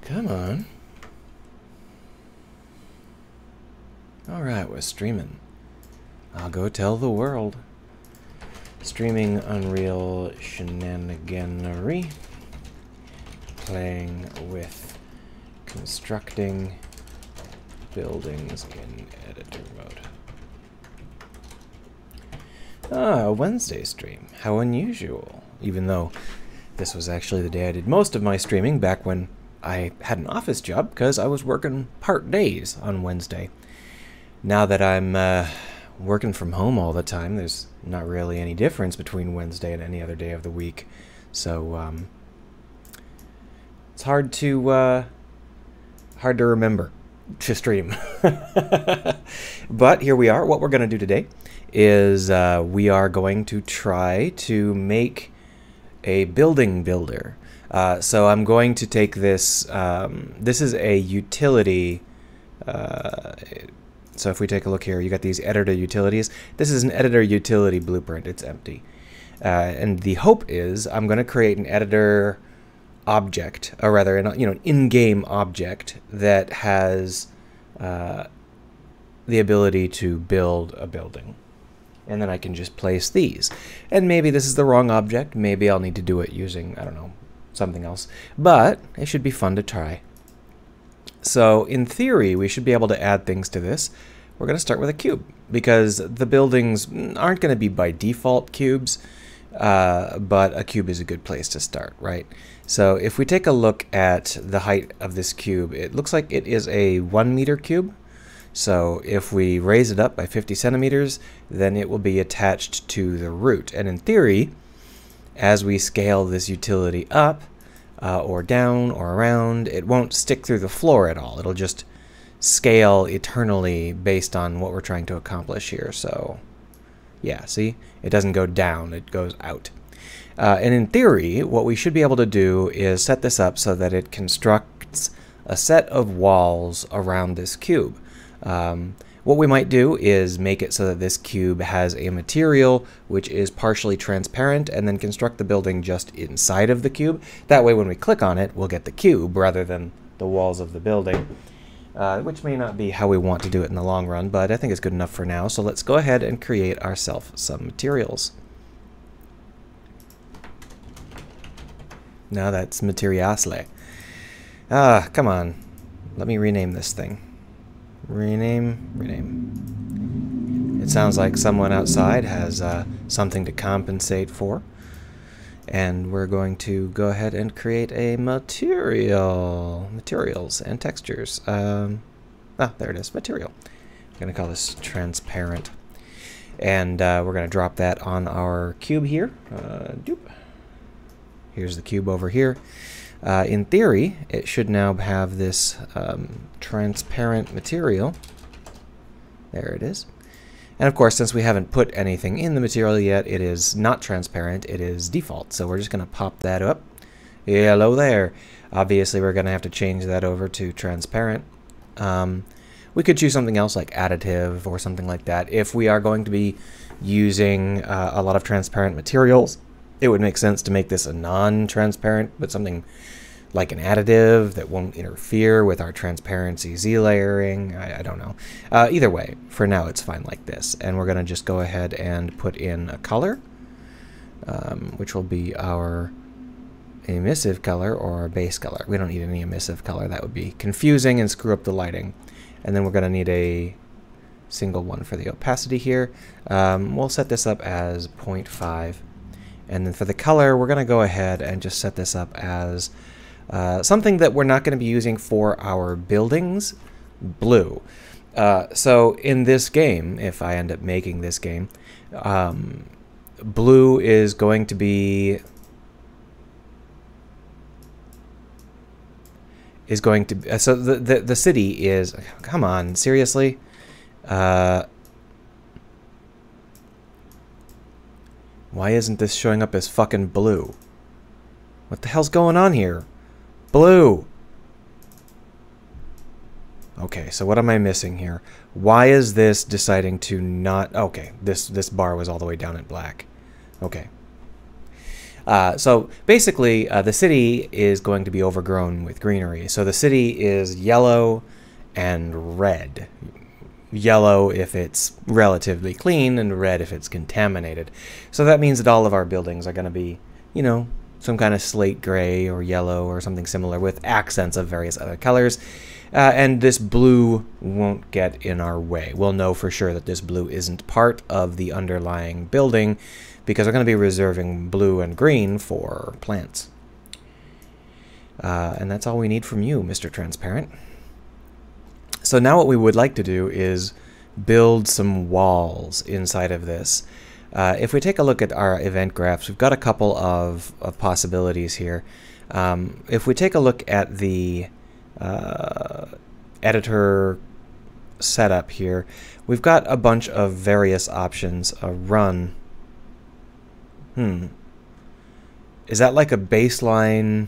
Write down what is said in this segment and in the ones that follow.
Come on. Alright, we're streaming. I'll go tell the world. Streaming Unreal Shenaniganery. Playing with constructing buildings in editor mode. Ah, a Wednesday stream. How unusual. Even though this was actually the day I did most of my streaming back when I had an office job because I was working part days on Wednesday. Now that I'm working from home all the time, there's not really any difference between Wednesday and any other day of the week. So it's hard to remember to stream. But here we are. What we're going to do today is we are going to try to make a building builder. So I'm going to take this, this is a utility, so if we take a look here, you got these editor utilities. This is an editor utility blueprint, it's empty. And the hope is I'm going to create an editor object, or rather an in-game object that has the ability to build a building. And then I can just place these. And maybe this is the wrong object, maybe I'll need to do it using, I don't know, something else, but it should be fun to try. So in theory, we should be able to add things to this. We're going to start with a cube because the buildings aren't going to be by default cubes, but a cube is a good place to start, right? So if we take a look at the height of this cube, it looks like it is a 1 meter cube. So if we raise it up by 50 centimeters, then it will be attached to the root. And in theory, as we scale this utility up or down or around, it won't stick through the floor at all. It'll just scale eternally based on what we're trying to accomplish here. So yeah, see, it doesn't go down, it goes out. And in theory, what we should be able to do is set this up so that it constructs a set of walls around this cube. What we might do is make it so that this cube has a material which is partially transparent and then construct the building just inside of the cube. That way when we click on it, we'll get the cube rather than the walls of the building, which may not be how we want to do it in the long run, but I think it's good enough for now. So let's go ahead and create ourselves some materials. Now that's materiasle. Ah, come on. Let me rename this thing. Rename. It sounds like someone outside has something to compensate for. And we're going to go ahead and create a materials and textures. There it is, material. I'm going to call this transparent. And we're going to drop that on our cube here. Doop. Here's the cube over here. In theory, it should now have this transparent material. There it is. And of course, since we haven't put anything in the material yet, it is not transparent, it is default. So we're just going to pop that up. Hello there. Obviously, we're going to have to change that over to transparent. We could choose something else like additive or something like that. If we are going to be using a lot of transparent materials, it would make sense to make this a non-transparent, but something like an additive that won't interfere with our transparency Z layering. I don't know. Either way, for now it's fine like this. And we're going to just go ahead and put in a color, which will be our emissive color or our base color. We don't need any emissive color. That would be confusing and screw up the lighting. And then we're going to need a single one for the opacity here. We'll set this up as 0.5. And then for the color, we're going to go ahead and just set this up as something that we're not going to be using for our buildings, blue. So in this game, if I end up making this game, blue is going to be so the city is, come on, seriously? Why isn't this showing up as fucking blue? What the hell's going on here? Blue! Okay, so what am I missing here? Why is this deciding to not... Okay, this bar was all the way down in black. Okay. So basically, the city is going to be overgrown with greenery. So the city is yellow and red. Yellow if it's relatively clean, and red if it's contaminated. So that means that all of our buildings are going to be, you know, some kind of slate gray or yellow or something similar with accents of various other colors. And this blue won't get in our way. We'll know for sure that this blue isn't part of the underlying building because we're going to be reserving blue and green for plants. And that's all we need from you, Mr. Transparent. So now what we would like to do is build some walls inside of this. If we take a look at our event graphs, we've got a couple of possibilities here. If we take a look at the editor setup here, we've got a bunch of various options. Run. Is that like a baseline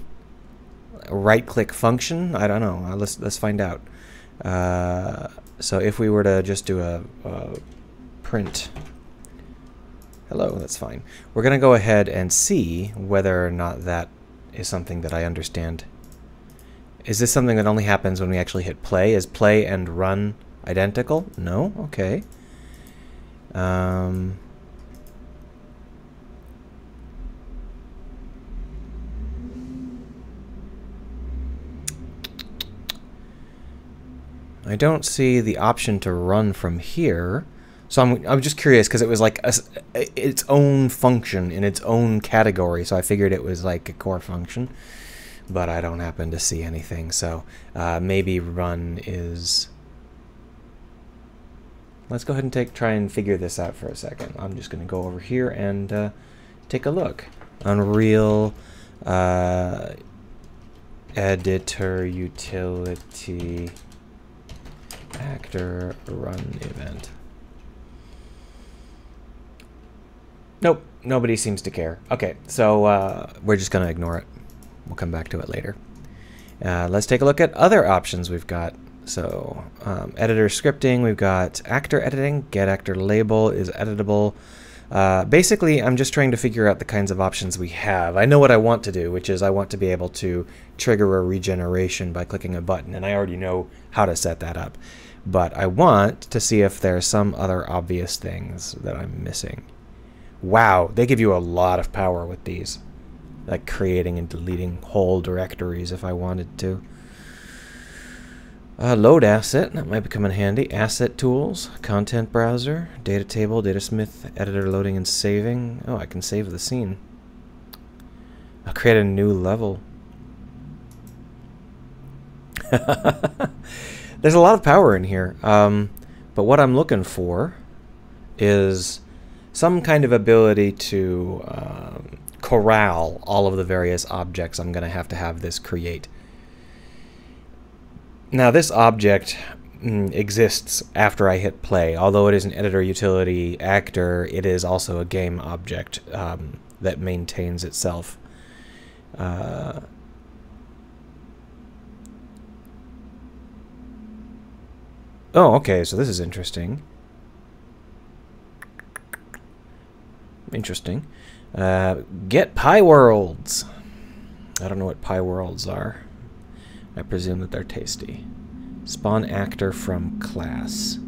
right-click function? I don't know. Let's find out. So if we were to just do a print hello, that's fine. We're going to go ahead and see whether or not that is something that I understand. Is this something that only happens when we actually hit play? Is play and run identical? No? Okay. I don't see the option to run from here. So I'm just curious because it was like its own function in its own category. So I figured it was like a core function, but I don't happen to see anything. So maybe run is. Let's go ahead and try and figure this out for a second. I'm just going to go over here and take a look. Unreal editor utility actor run event. Nope, nobody seems to care. Okay, so we're just going to ignore it. We'll come back to it later. Let's take a look at other options we've got. So editor scripting, we've got actor editing, get actor label is editable. Basically, I'm just trying to figure out the kinds of options we have. I know what I want to do, which is I want to be able to trigger a regeneration by clicking a button, and I already know how to set that up. But I want to see if there are some other obvious things that I'm missing. Wow, they give you a lot of power with these. Like creating and deleting whole directories if I wanted to. Load asset, that might become in handy. Asset tools, content browser, data table, datasmith, editor loading and saving. Oh, I can save the scene. I'll create a new level. There's a lot of power in here. But what I'm looking for is some kind of ability to corral all of the various objects I'm going to have this create. Now this object exists after I hit play. Although it is an editor utility actor, it is also a game object that maintains itself. Oh, okay, so this is interesting. Interesting. Get pie worlds. I don't know what pie worlds are. I presume that they're tasty. Spawn actor from class.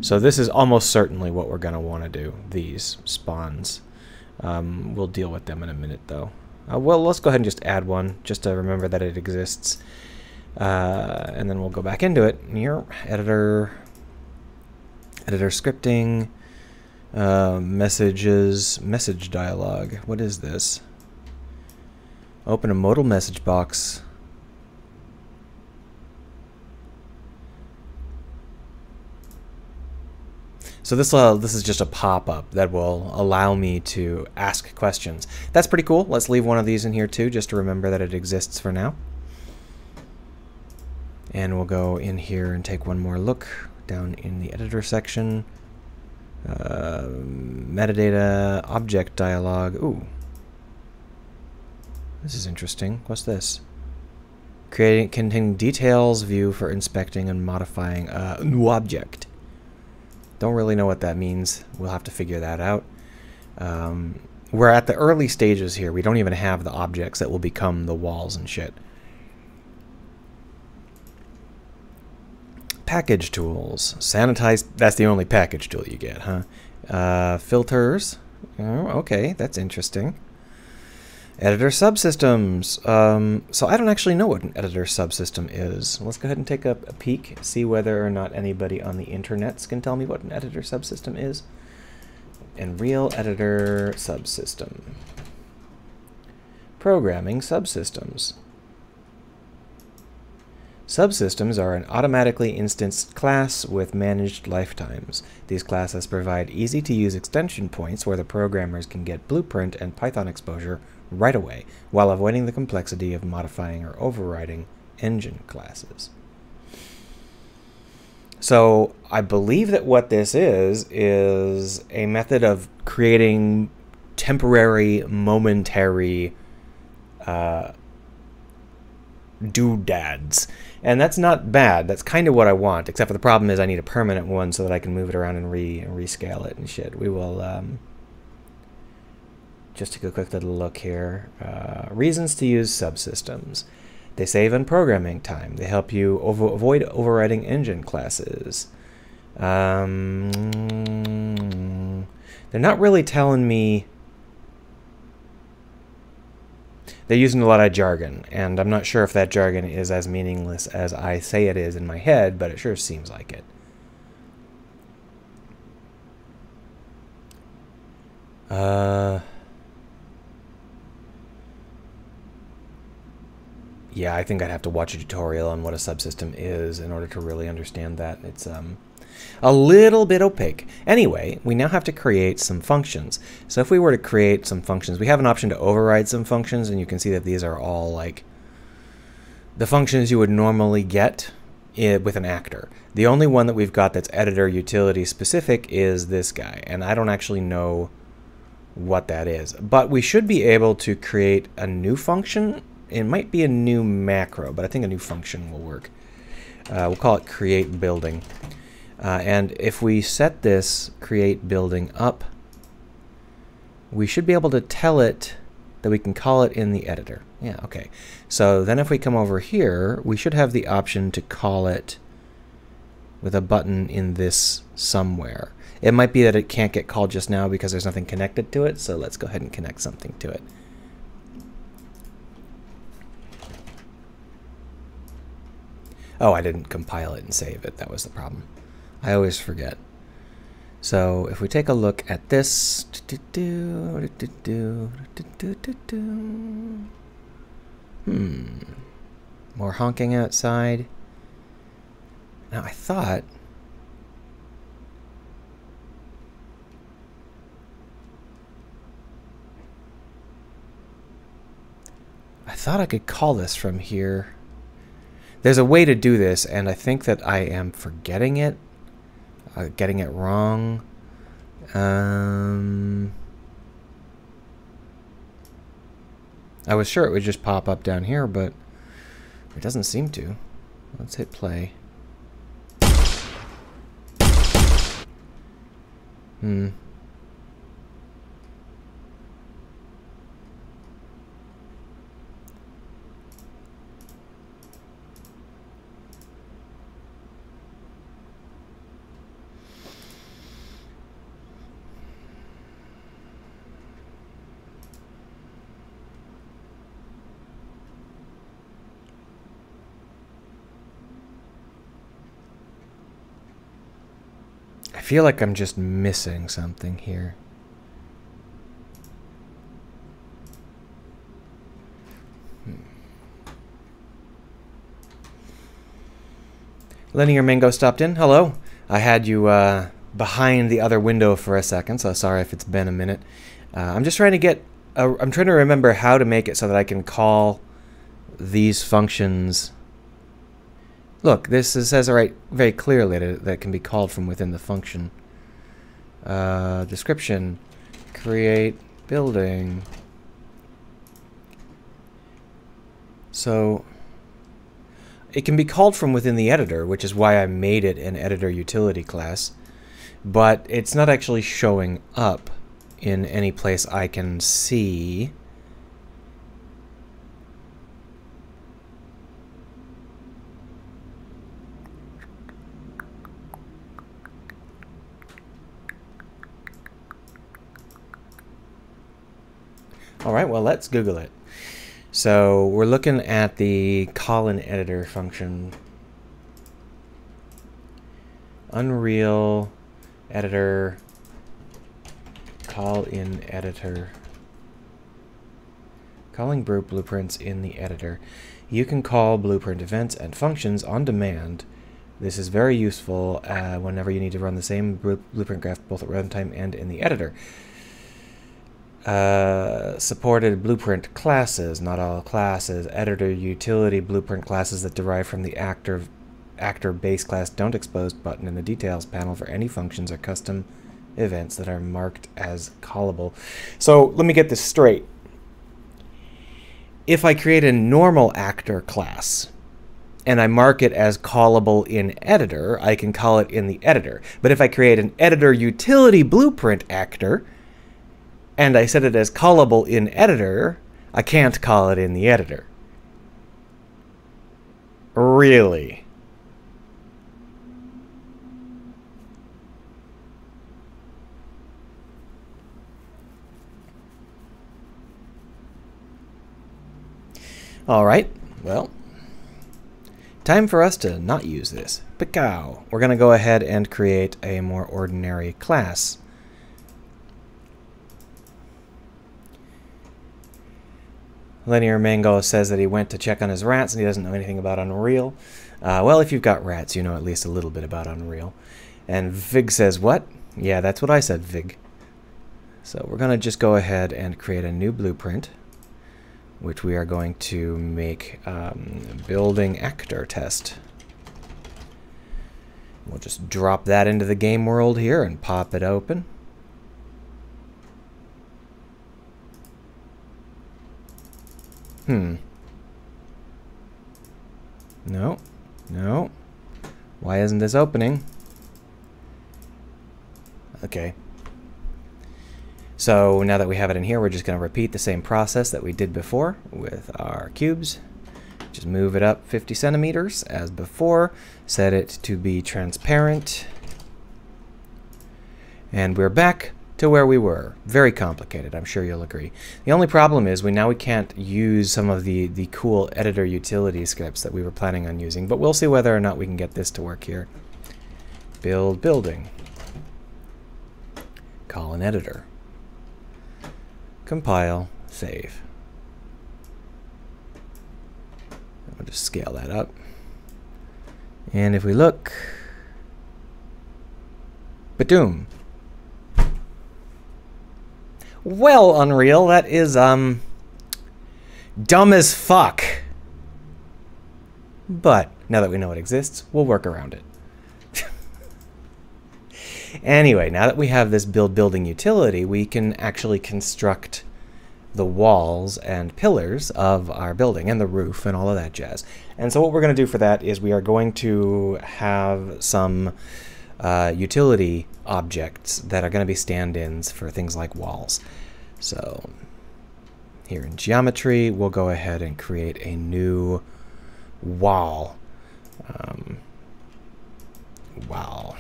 So this is almost certainly what we're going to want to do, these spawns. We'll deal with them in a minute, though. Well, let's go ahead and just add one, just to remember that it exists. And then we'll go back into it. Here, editor scripting, messages, message dialog. What is this? Open a modal message box. So this is just a pop-up that will allow me to ask questions. That's pretty cool. Let's leave one of these in here too, just to remember that it exists for now. And we'll go in here and take one more look down in the editor section. Metadata, object dialog. Ooh. This is interesting. What's this? Containing details view for inspecting and modifying a new object. Don't really know what that means. We'll have to figure that out. we're at the early stages here. We don't even have the objects that will become the walls and shit. Package tools. Sanitize. That's the only package tool you get, huh? Filters. Oh, okay, that's interesting. Editor subsystems. So I don't actually know what an editor subsystem is. Let's go ahead and take a peek, see whether or not anybody on the internets can tell me what an editor subsystem is. And real editor subsystem. Programming subsystems. Subsystems are an automatically instanced class with managed lifetimes. These classes provide easy-to-use extension points where the programmers can get Blueprint and Python exposure right away, while avoiding the complexity of modifying or overriding engine classes. So I believe that what this is a method of creating temporary, momentary doodads. And that's not bad. That's kind of what I want, except for the problem is I need a permanent one so that I can move it around and rescale it and shit. We will just take a quick little look here. Reasons to use subsystems. They save on programming time. They help you avoid overriding engine classes. They're not really telling me. They're using a lot of jargon, and I'm not sure if that jargon is as meaningless as I say it is in my head, but it sure seems like it. Yeah, I think I'd have to watch a tutorial on what a subsystem is in order to really understand that. It's a little bit opaque. Anyway, we now have to create some functions. So if we were to create some functions, we have an option to override some functions, and you can see that these are all like the functions you would normally get with an actor. The only one that we've got that's editor utility specific is this guy, and I don't actually know what that is. But we should be able to create a new function. It might be a new macro, but I think a new function will work. We'll call it create building. And if we set this create building up, we should be able to tell it that we can call it in the editor. Yeah, okay. So then if we come over here, we should have the option to call it with a button in this somewhere. It might be that it can't get called just now because there's nothing connected to it, so let's go ahead and connect something to it. Oh, I didn't compile it and save it. That was the problem. I always forget. So if we take a look at this, more honking outside. Now I thought I could call this from here. There's a way to do this, and I think that I am forgetting it, getting it wrong. I was sure it would just pop up down here, but it doesn't seem to. Let's hit play. I feel like I'm just missing something here. Linear Mango stopped in. Hello. I had you behind the other window for a second, so sorry if it's been a minute. I'm just trying to get... I'm trying to remember how to make it so that I can call these functions... Look, this says right very clearly that it can be called from within the function. Description, create building. So it can be called from within the editor, which is why I made it an editor utility class, but it's not actually showing up in any place I can see. All right, well, let's Google it. So we're looking at the call-in editor function. Unreal editor, call-in editor. Calling blueprints in the editor. You can call blueprint events and functions on demand. This is very useful whenever you need to run the same blueprint graph both at runtime and in the editor. Supported blueprint classes, not all classes. Editor utility blueprint classes that derive from the actor base class don't expose button in the details panel for any functions or custom events that are marked as callable. So let me get this straight. If I create a normal actor class and I mark it as callable in editor, I can call it in the editor. But if I create an editor utility blueprint actor and I set it as callable in editor, I can't call it in the editor. Really? All right, well, time for us to not use this. Picow. We're going to go ahead and create a more ordinary class. Linear Mango says that he went to check on his rats and he doesn't know anything about Unreal. Well, if you've got rats, you know at least a little bit about Unreal. And Vig says, what? Yeah, that's what I said, Vig. So we're going to just go ahead and create a new blueprint, which we are going to make building actor test. We'll just drop that into the game world here and pop it open. No. No. Why isn't this opening? Okay. So now that we have it in here, we're just going to repeat the same process that we did before with our cubes. Just move it up 50 centimeters as before. Set it to be transparent. And we're back to where we were. Very complicated, I'm sure you'll agree. The only problem is we can't use some of the cool editor utility scripts that we were planning on using, but we'll see whether or not we can get this to work here. BuildBuilding. Call an editor. Compile, save. I'll just scale that up. And if we look, badoom. Well, Unreal, that is dumb as fuck. But now that we know it exists, we'll work around it. Anyway, now that we have this BuildBuilding utility, we can actually construct the walls and pillars of our building and the roof and all of that jazz. And so what we're going to do for that is we are going to have some utility objects that are going to be stand-ins for things like walls. So here in geometry, we'll go ahead and create a new wall. Wall.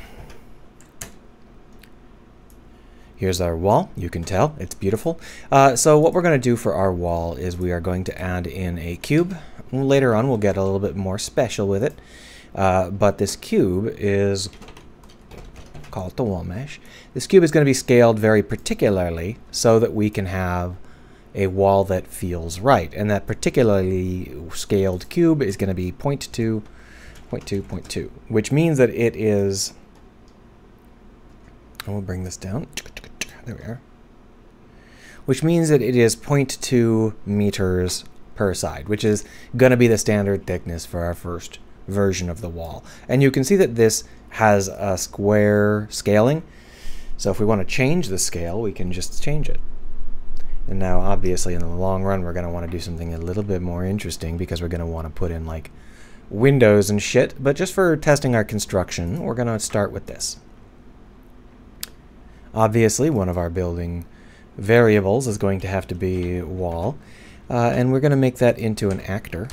Here's our wall. You can tell it's beautiful. So what we're going to do for our wall is we are going to add in a cube. Later on, we'll get a little bit more special with it. But this cube is called the wall mesh. This cube is going to be scaled very particularly so that we can have a wall that feels right. And that particularly scaled cube is going to be 0.2, 0.2, 0.2, which means that it is, and we'll bring this down. There we are. Which means that it is 0.2 meters per side, which is going to be the standard thickness for our first version of the wall. And you can see that this has a square scaling. So if we want to change the scale, we can just change it. And now, obviously, in the long run, we're going to want to do something a little bit more interesting because we're going to want to put in, like, windows and shit. But just for testing our construction, we're going to start with this. Obviously, one of our building variables is going to have to be wall. And we're going to make that into an actor.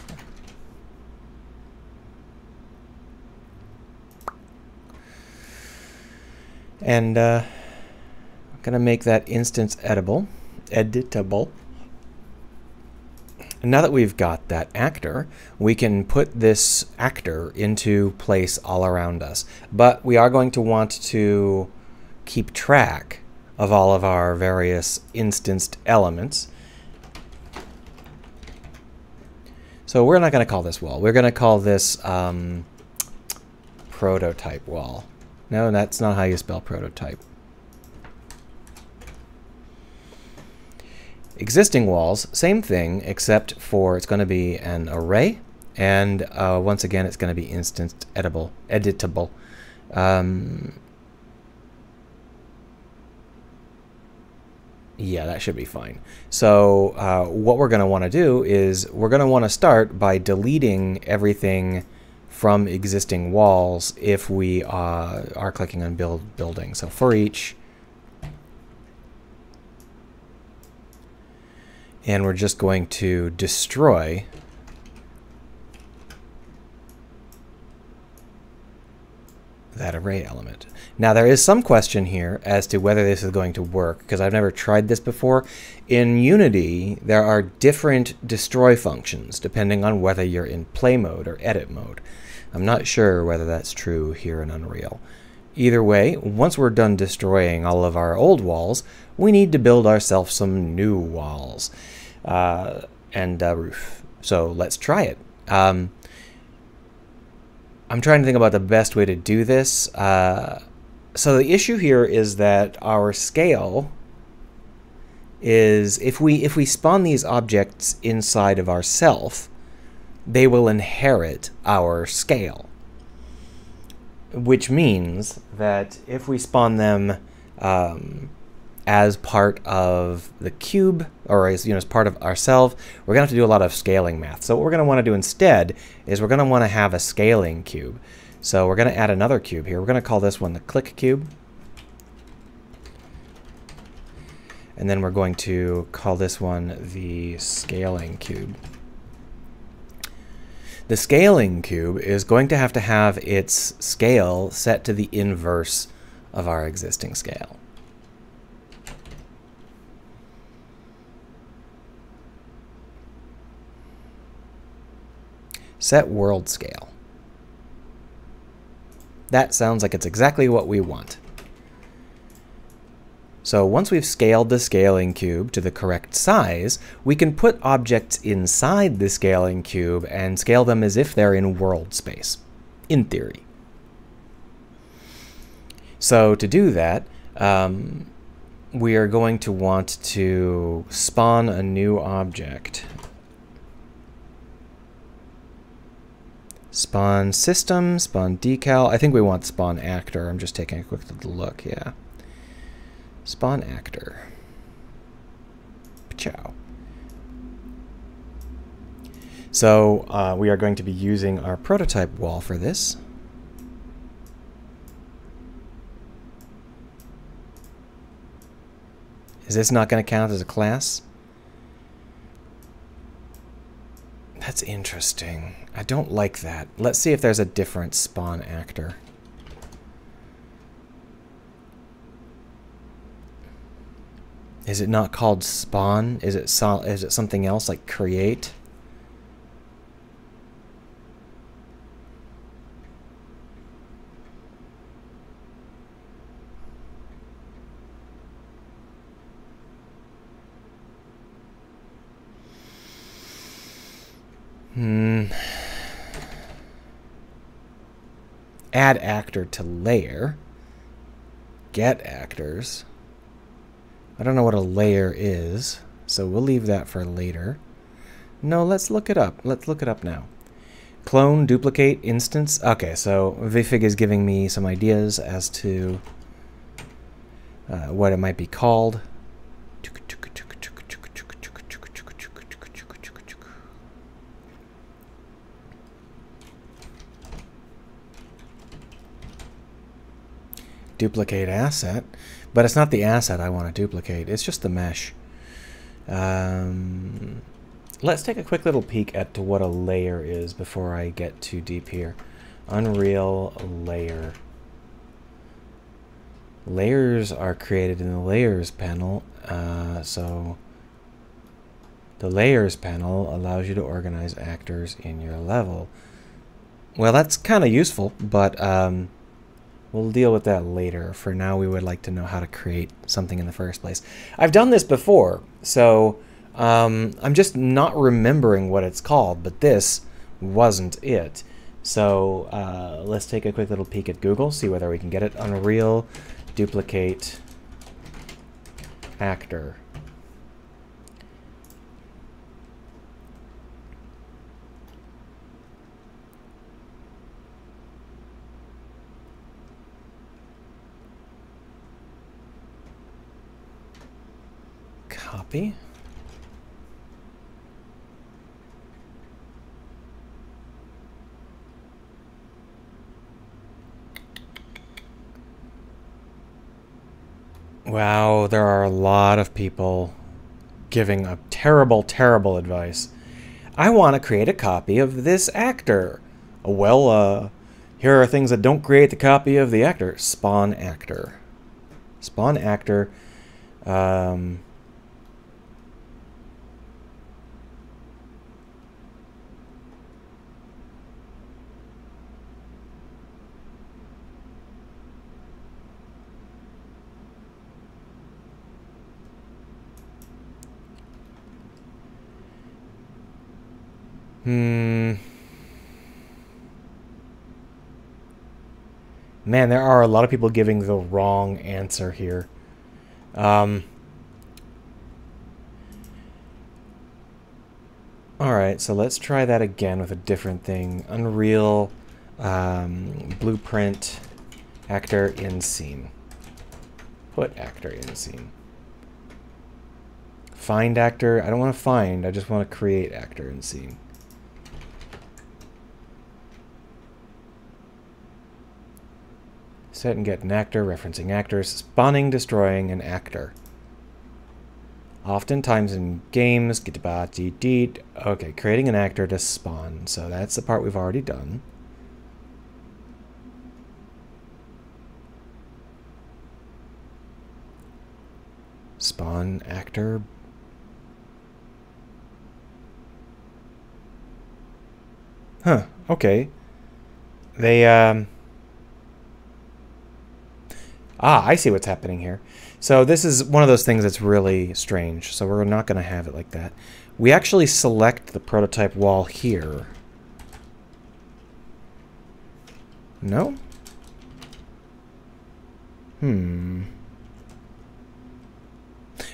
And I'm going to make that instance editable. And now that we've got that actor, we can put this actor into place all around us. But we are going to want to keep track of all of our various instanced elements. So we're not going to call this wall. We're going to call this prototype wall. No, that's not how you spell prototype. Existing walls, same thing, except for it's going to be an array, and once again it's going to be instance editable. Yeah, that should be fine. So what we're going to want to do is we're going to want to start by deleting everything from existing walls if we are clicking on building. So for each, and we're just going to destroy that array element. Now there is some question here as to whether this is going to work, because I've never tried this before. In Unity, there are different destroy functions depending on whether you're in play mode or edit mode. I'm not sure whether that's true here in Unreal. Either way, once we're done destroying all of our old walls, we need to build ourselves some new walls and a roof. So let's try it. I'm trying to think about the best way to do this. So the issue here is that our scale is, if we spawn these objects inside of ourself, they will inherit our scale. Which means that if we spawn them as part of the cube, or as part of ourselves, we're going to have to do a lot of scaling math. So what we're going to want to do instead is we're going to want to have a scaling cube. So we're going to add another cube here. We're going to call this one the click cube. And then we're going to call this one the scaling cube. The scaling cube is going to have its scale set to the inverse of our existing scale. Set world scale. That sounds like it's exactly what we want. So once we've scaled the scaling cube to the correct size, we can put objects inside the scaling cube and scale them as if they're in world space, in theory. So to do that, we are going to want to spawn a new object. Spawn system, spawn decal. I think we want spawn actor. I'm just taking a quick look, yeah. Spawn actor. Ciao. So we are going to be using our prototype wall for this. Is this not going to count as a class? That's interesting. I don't like that. Let's see if there's a different spawn actor. Is it not called spawn? Is it something else like create? Add actor to layer. Get actors. I don't know what a layer is, so we'll leave that for later. No, let's look it up. Let's look it up now. Clone, duplicate, instance. Okay, so Vifig is giving me some ideas as to what it might be called. duplicate asset, but it's not the asset I want to duplicate, it's just the mesh. Let's take a quick little peek at what a layer is before I get too deep here. Unreal layer. Layers are created in the layers panel, so the layers panel allows you to organize actors in your level. Well, that's kind of useful, but we'll deal with that later. For now, we would like to know how to create something in the first place. I've done this before, so I'm just not remembering what it's called, but this wasn't it. So let's take a quick little peek at Google, see whether we can get it. Unreal duplicate actor. Copy. Wow, there are a lot of people giving a terrible, terrible advice. I want to create a copy of this actor. Well, here are things that don't create the copy of the actor. Spawn actor. Spawn actor. Man, there are a lot of people giving the wrong answer here. Alright, so let's try that again with a different thing. Unreal blueprint actor in scene. Put actor in scene. Find actor. I don't want to find, I just want to create actor in scene. Set and get an actor, referencing actors, spawning, destroying an actor. Oftentimes in games, okay, creating an actor to spawn. So that's the part we've already done. Spawn actor. Huh, okay. They, I see what's happening here. So this is one of those things that's really strange. So we're not going to have it like that. We actually select the prototype wall here. No?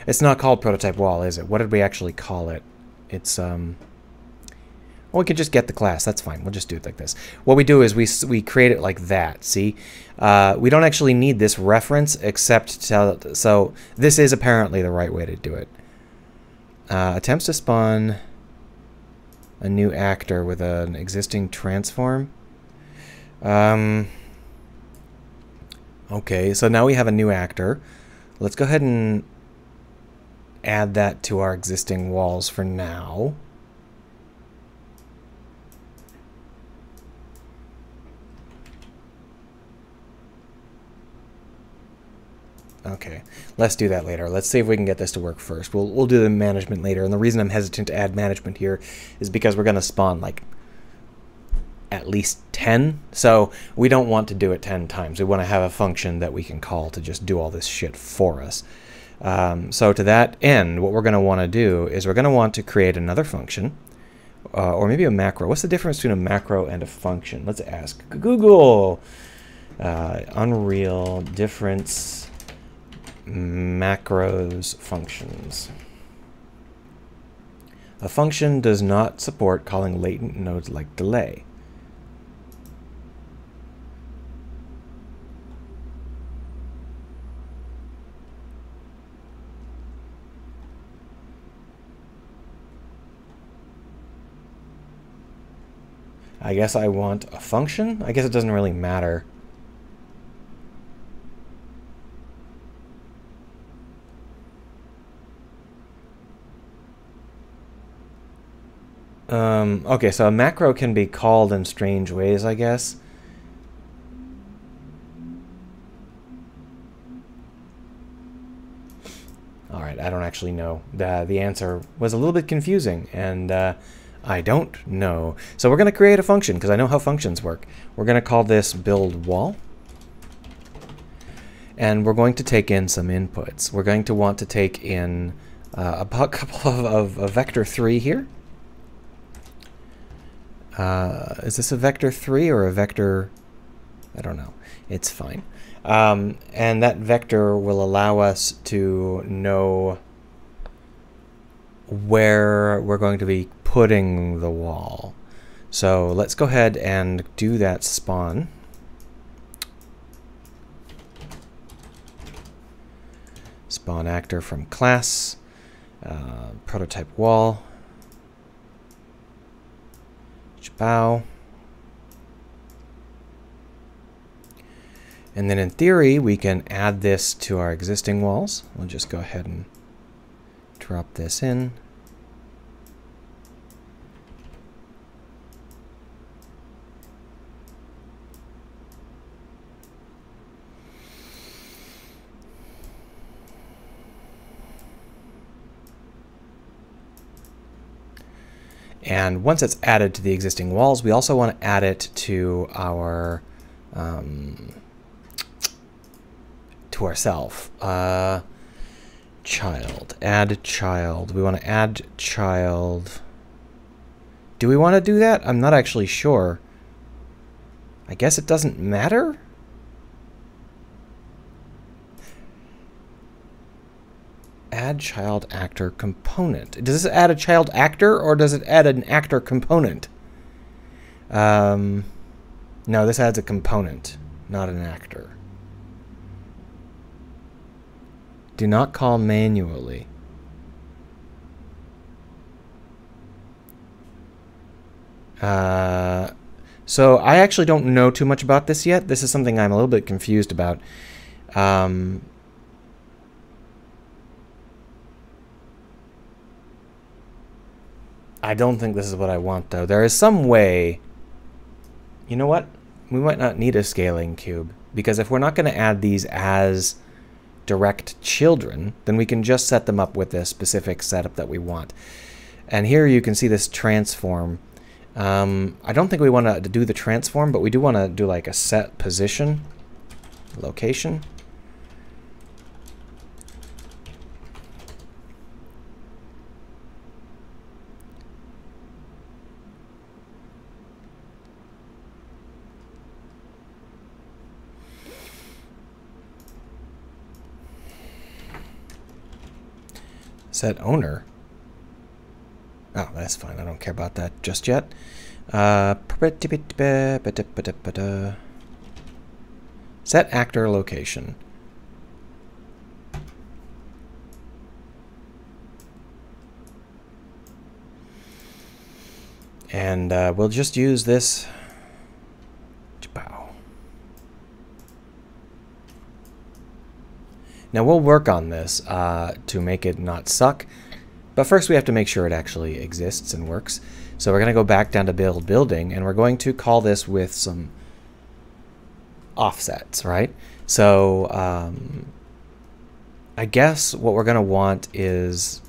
It's not called prototype wall, is it? What did we actually call it? It's, well, we could just get the class. That's fine. We'll just do it like this. What we do is we create it like that. See, we don't actually need this reference except to tell. So this is apparently the right way to do it. Attempts to spawn a new actor with an existing transform. Okay, so now we have a new actor. Let's go ahead and add that to our existing walls for now. Okay, let's do that later. Let's see if we can get this to work first. We'll do the management later, and the reason I'm hesitant to add management here is because we're going to spawn like at least 10, so we don't want to do it 10 times. We want to have a function that we can call to just do all this shit for us. So to that end, what we're going to want to do is we're going to want to create another function, or maybe a macro. What's the difference between a macro and a function? Let's ask Google. Unreal difference macros functions. A function does not support calling latent nodes like delay. I guess I want a function. I guess it doesn't really matter. Okay, so a macro can be called in strange ways, I guess. All right, I don't actually know. The answer was a little bit confusing, and I don't know. So we're going to create a function, because I know how functions work. We're going to call this build wall. And we're going to take in some inputs. We're going to want to take in a couple of vector 3 here. Is this a vector 3 or a vector? I don't know. It's fine. And that vector will allow us to know where we're going to be putting the wall. So let's go ahead and do that spawn. Spawn actor from class, prototype wall, bow. And then in theory, we can add this to our existing walls. We'll just go ahead and drop this in. And once it's added to the existing walls, we also want to add it to our to ourself. Child. Add child. We want to add child. Do we want to do that? I'm not actually sure. I guess it doesn't matter. Add child actor component. Does this add a child actor, or does it add an actor component? No, this adds a component, not an actor. Do not call manually. So I actually don't know too much about this yet. This is something I'm a little bit confused about. I don't think this is what I want, though. There is some way. You know what? We might not need a scaling cube, because if we're not going to add these as direct children, then we can just set them up with the specific setup that we want. And here you can see this transform. I don't think we want to do the transform, but we do want to do like a set position, location. Set owner. Oh, that's fine. I don't care about that just yet. Set actor location. And we'll just use this. Now we'll work on this to make it not suck, but first we have to make sure it actually exists and works. So we're going to go back down to build building, and we're going to call this with some offsets, right? So I guess what we're going to want is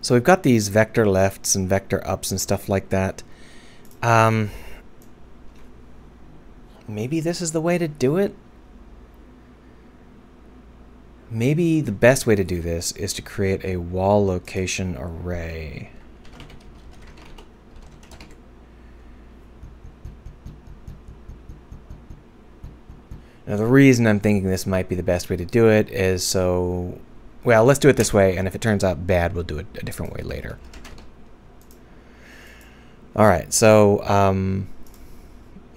so we've got these vector lefts and vector ups and stuff like that. Maybe this is the way to do it. Maybe the best way to do this is to create a wall location array. Now the reason I'm thinking this might be the best way to do it is so, well, let's do it this way, and if it turns out bad, we'll do it a different way later. Alright, so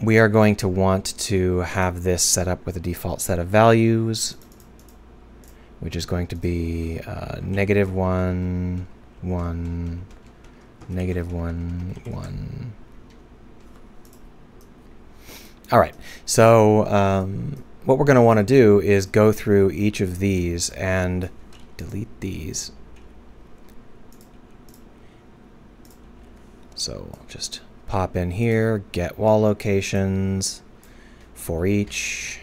we are going to want to have this set up with a default set of values, which is going to be -1, 1, -1, 1. All right, so what we're going to want to do is go through each of these and delete these. So I'll just pop in here, get wall locations for each.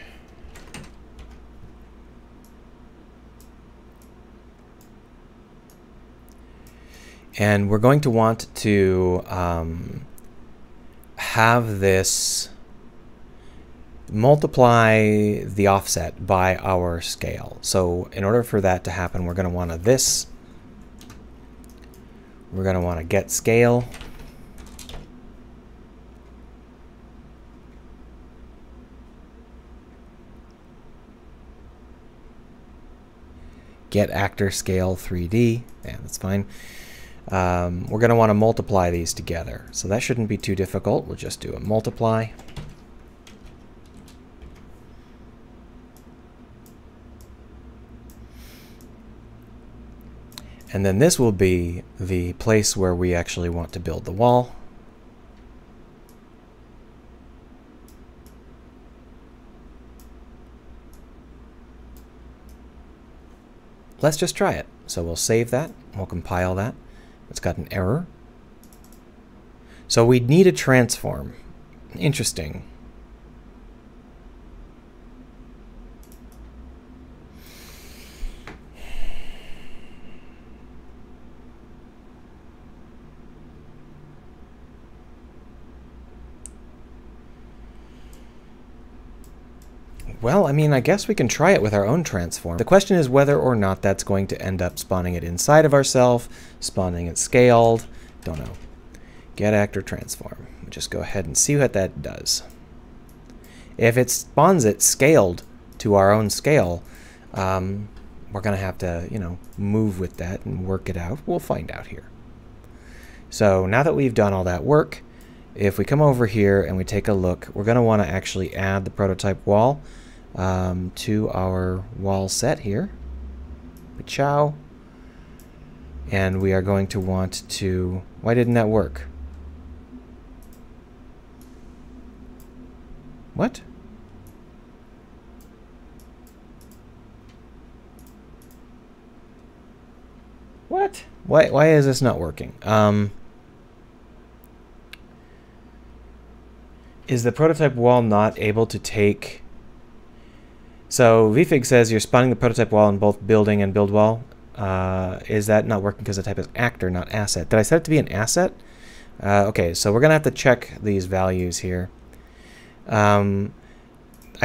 And we're going to want to have this multiply the offset by our scale. So in order for that to happen, we're going to want this. We're going to want to get scale. Get actor scale 3D. Yeah, that's fine. We're going to want to multiply these together. So that shouldn't be too difficult. We'll just do a multiply. And then this will be the place where we actually want to build the wall. Let's just try it. So we'll save that. We'll compile that. It's got an error. So we need a transform. Interesting. Well, I mean, I guess we can try it with our own transform. The question is whether or not that's going to end up spawning it inside of ourselves, spawning it scaled. Don't know. Get actor transform. Just go ahead and see what that does. If it spawns it scaled to our own scale, we're going to have to, move with that and work it out. We'll find out here. So now that we've done all that work, if we come over here and we take a look, we're going to want to actually add the prototype wall to our wall set here. Ciao. And we are going to want to... Why didn't that work? What? What? Why is this not working? Is the prototype wall not able to take... So vfig says you're spawning the prototype wall in both building and build wall. Is that not working because the type is actor, not asset? Did I set it to be an asset? Okay, so we're going to have to check these values here. I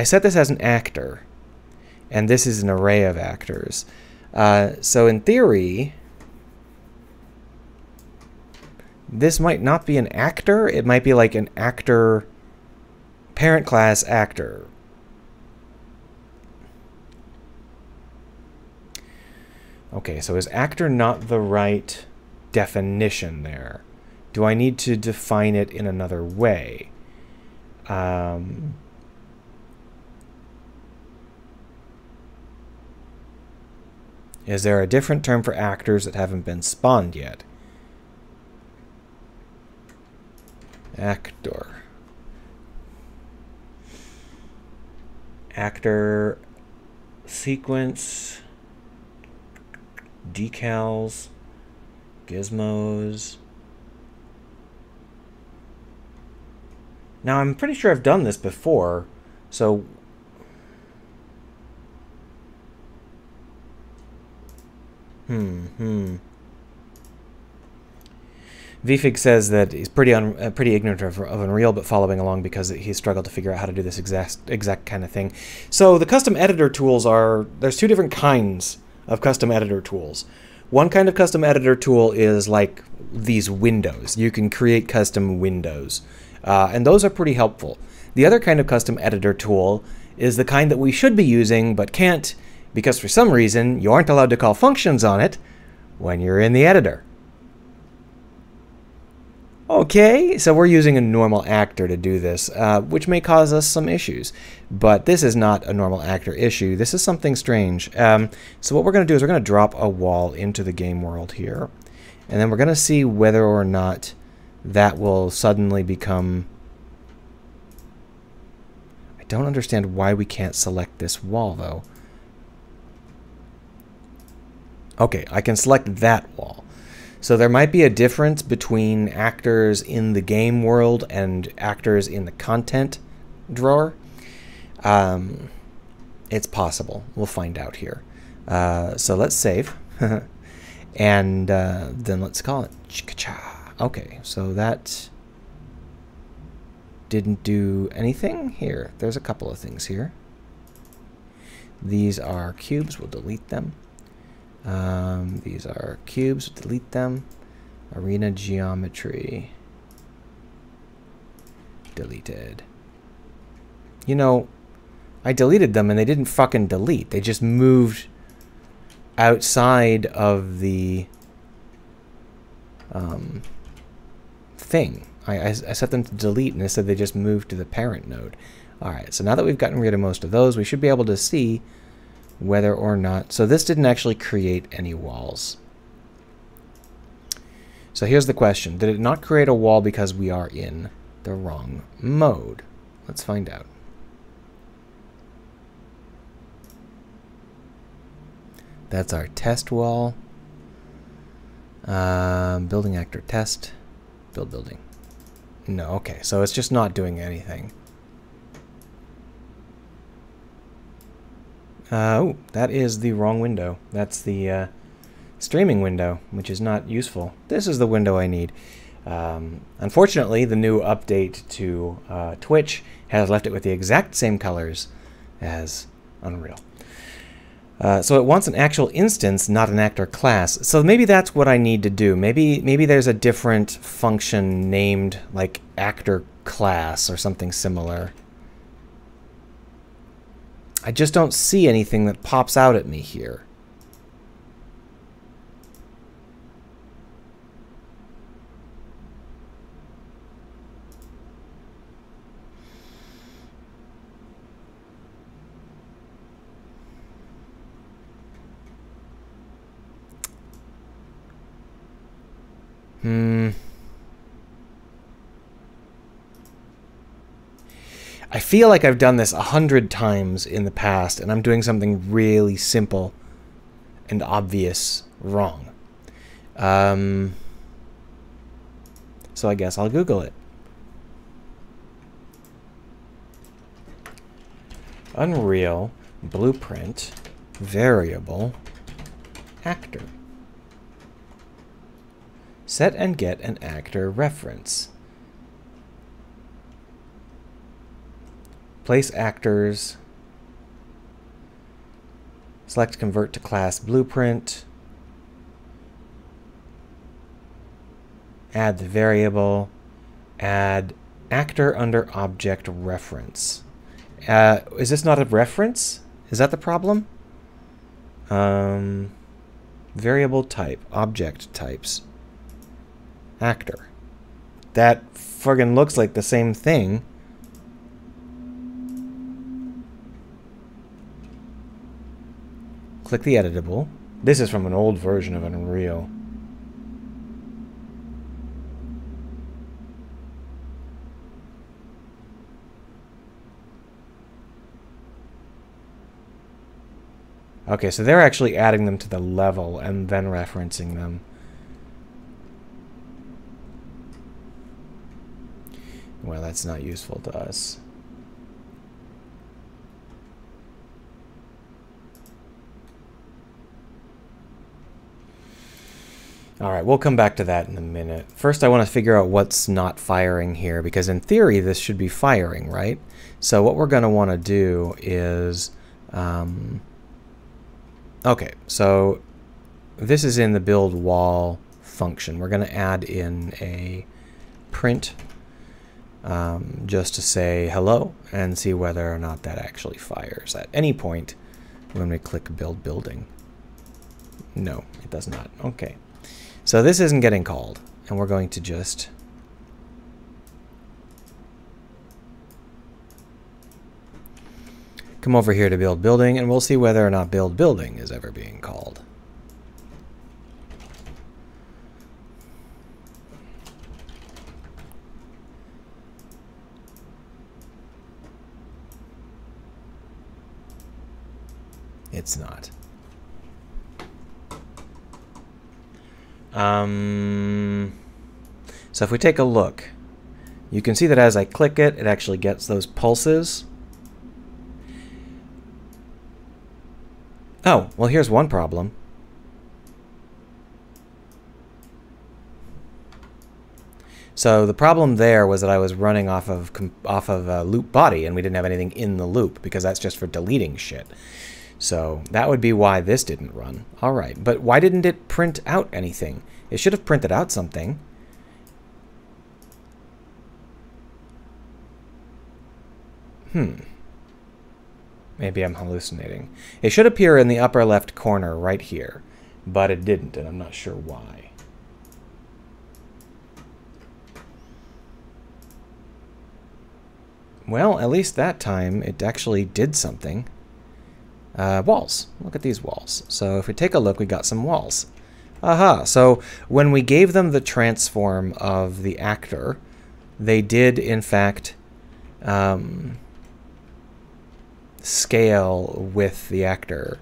set this as an actor, and this is an array of actors. So in theory, this might not be an actor. It might be like an actor, parent class actor. Okay, so is actor not the right definition there? Do I need to define it in another way? Is there a different term for actors that haven't been spawned yet? Actor. Actor sequence. Decals, gizmos. Now I'm pretty sure I've done this before, so vfig says that he's pretty ignorant of Unreal, but following along because he struggled to figure out how to do this exact kind of thing. So the custom editor tools are, there's two different kinds of custom editor tools. One kind of custom editor tool is like these windows. You can create custom windows, and those are pretty helpful. The other kind of custom editor tool is the kind that we should be using but can't because for some reason you aren't allowed to call functions on it when you're in the editor. Okay, so we're using a normal actor to do this, which may cause us some issues. But this is not a normal actor issue. This is something strange. So what we're going to do is we're going to drop a wall into the game world here. And then we're going to see whether or not that will suddenly become... I don't understand why we can't select this wall, though. Okay, I can select that wall. So there might be a difference between actors in the game world and actors in the content drawer. It's possible. We'll find out here. So let's save. And then let's call it. Okay, so that didn't do anything here. There's a couple of things here. These are cubes. We'll delete them. These are cubes. We'll delete them. Arena geometry. Deleted. You know, I deleted them and they didn't fucking delete. They just moved outside of the thing. I set them to delete and it said they just moved to the parent node. Alright, so now that we've gotten rid of most of those, we should be able to see whether or not... So this didn't actually create any walls. So here's the question. Did it not create a wall because we are in the wrong mode? Let's find out. That's our test wall. Building actor test. Build building. No, okay. So it's just not doing anything. Oh, that is the wrong window. That's the streaming window, which is not useful. This is the window I need. Unfortunately, the new update to Twitch has left it with the exact same colors as Unreal. So it wants an actual instance, not an actor class. So maybe that's what I need to do. Maybe there's a different function named like actor class or something similar. I just don't see anything that pops out at me here. I feel like I've done this 100 times in the past, and I'm doing something really simple and obvious wrong. So I guess I'll Google it. Unreal Blueprint variable actor. Set and get an actor reference. Place actors. Select convert to class blueprint. Add the variable. Add actor under object reference. Is this not a reference? Is that the problem? Variable type, object types. Actor. That friggin' looks like the same thing. Click the editable. This is from an old version of Unreal. Okay, so they're actually adding them to the level and then referencing them. Well, that's not useful to us. Alright, we'll come back to that in a minute. First, I want to figure out what's not firing here, because in theory, this should be firing, right? So what we're going to want to do is... okay, so this is in the build wall function. We're going to add in a print just to say hello and see whether or not that actually fires at any point when we click build building. No, it does not. Okay. So this isn't getting called, and we're going to just come over here to build building, and we'll see whether or not build building is ever being called. It's not. So if we take a look, you can see that as I click it, it actually gets those pulses. Oh, well, here's one problem. So the problem there was that I was running off of a loop body, and we didn't have anything in the loop, because that's just for deleting shit. So that would be why this didn't run. All right, but why didn't it print out anything? It should have printed out something. Maybe I'm hallucinating. It should appear in the upper left corner right here, but it didn't, and I'm not sure why. Well, at least that time it actually did something. Walls. Look at these walls. So if we take a look, we got some walls. Aha! So when we gave them the transform of the actor, they did, in fact, scale with the actor.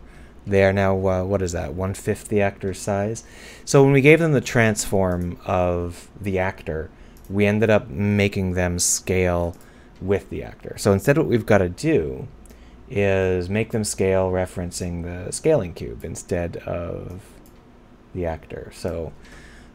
They are now, what is that, 1/5 the actor's size? So when we gave them the transform of the actor, we ended up making them scale with the actor. So instead what we've got to do is make them scale referencing the scaling cube instead of the actor. So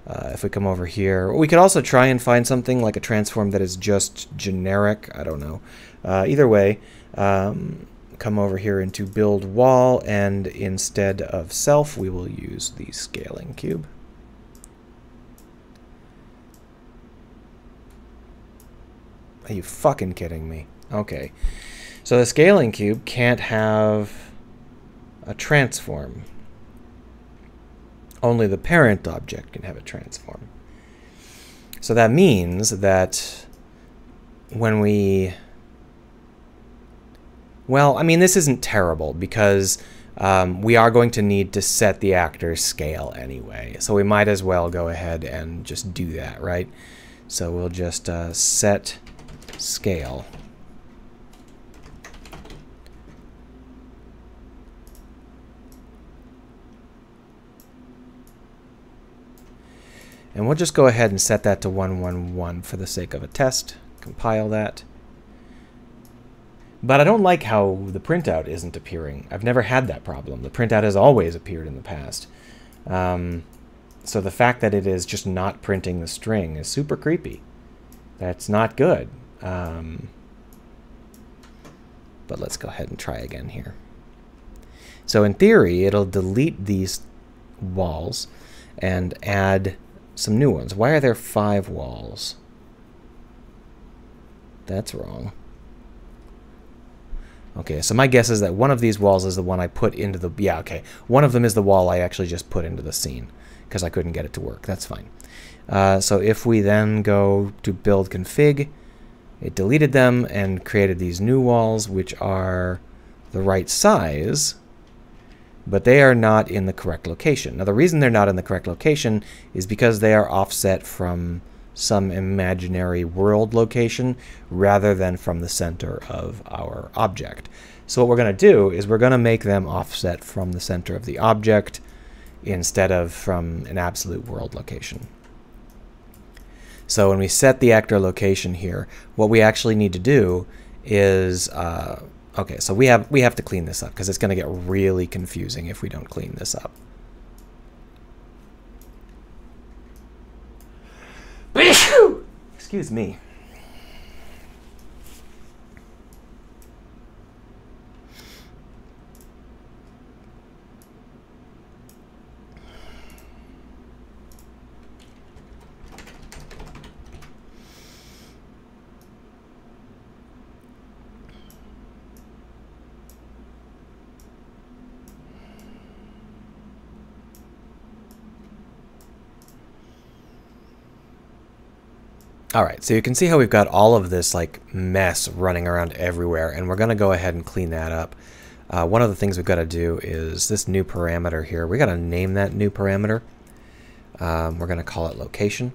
if we come over here, we could also try and find something like a transform that is just generic. I don't know. Either way, come over here into build wall, and instead of self, we will use the scaling cube. Are you fucking kidding me? Okay. So the scaling cube can't have a transform. Only the parent object can have a transform. So that means that when we... Well, I mean, this isn't terrible, because we are going to need to set the actor's scale anyway. So we might as well go ahead and just do that, right? So we'll just set scale. And we'll just go ahead and set that to 111 for the sake of a test. Compile that. But I don't like how the printout isn't appearing. I've never had that problem. The printout has always appeared in the past. So the fact that it is just not printing the string is super creepy. That's not good. But let's go ahead and try again here. So in theory, it'll delete these walls and add some new ones. Why are there 5 walls? That's wrong. Okay, so my guess is that one of these walls is the one I put into the... Yeah, okay. One of them is the wall I actually just put into the scene, because I couldn't get it to work. That's fine. So if we then go to build config, it deleted them and created these new walls, which are the right size, but they are not in the correct location. Now, the reason they're not in the correct location is because they are offset from some imaginary world location rather than from the center of our object. So what we're going to do is we're going to make them offset from the center of the object instead of from an absolute world location. So when we set the actor location here, what we actually need to do is okay, so we have to clean this up, because it's going to get really confusing if we don't clean this up. Excuse me. All right, so you can see how we've got all of this like mess running around everywhere, and we're going to go ahead and clean that up. One of the things we've got to do is this new parameter here. We got to name that new parameter. We're going to call it location.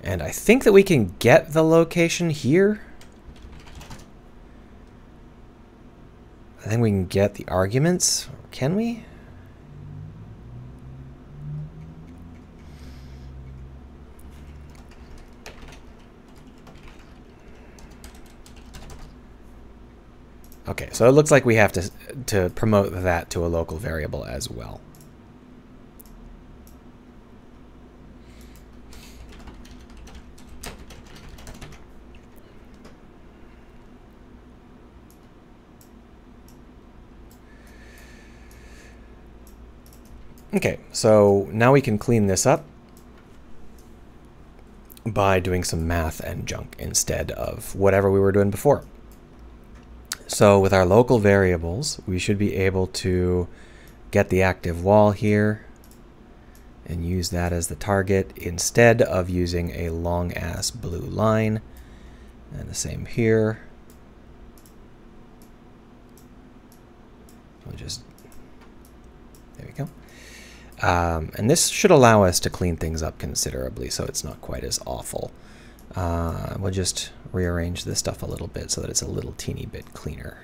And I think that we can get the location here. I think we can get the arguments. Can we? Okay, so it looks like we have to promote that to a local variable as well. Okay, so now we can clean this up by doing some math and junk instead of whatever we were doing before. So with our local variables, we should be able to get the active wall here and use that as the target instead of using a long ass blue line. And the same here. We'll just, there we go. And this should allow us to clean things up considerably so it's not quite as awful. We'll just rearrange this stuff a little bit so that it's a little teeny bit cleaner.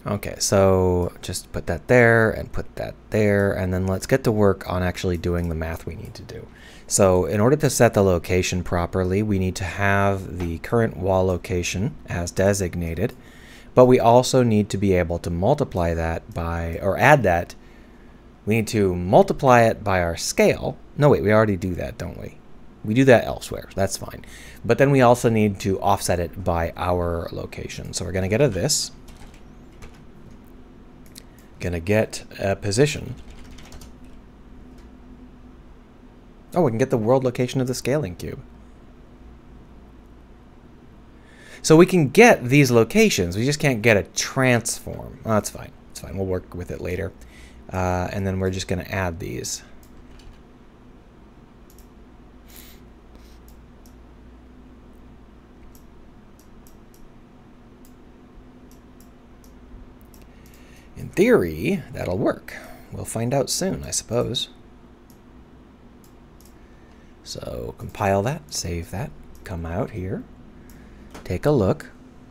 Okay, so just put that there and put that there, and then let's get to work on actually doing the math we need to do. So in order to set the location properly, we need to have the current wall location as designated, but we also need to be able to multiply that by, or add that, we need to multiply it by our scale. No, wait, we already do that, don't we? We do that elsewhere, that's fine. But then we also need to offset it by our location. So we're going to get a this. Going to get a position. Oh, we can get the world location of the scaling cube. So we can get these locations, we just can't get a transform. Oh, that's fine. It's fine. We'll work with it later. And then we're just going to add these. In theory, that'll work. We'll find out soon, I suppose. So compile that, save that, come out here, take a look.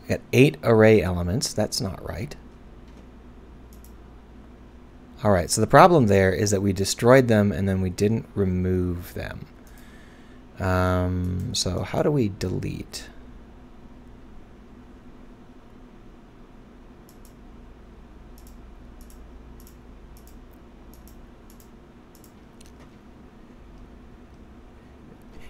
Got 8 array elements. That's not right. All right, so the problem there is that we destroyed them and then we didn't remove them. So how do we delete?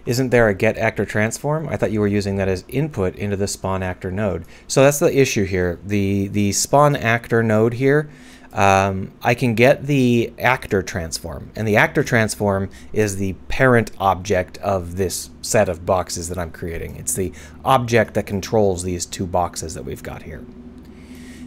Isn't there a get actor transform? I thought you were using that as input into the spawn actor node. So that's the issue here. The spawn actor node here, I can get the actor transform, and the actor transform is the parent object of this set of boxes that I'm creating. It's the object that controls these 2 boxes that we've got here.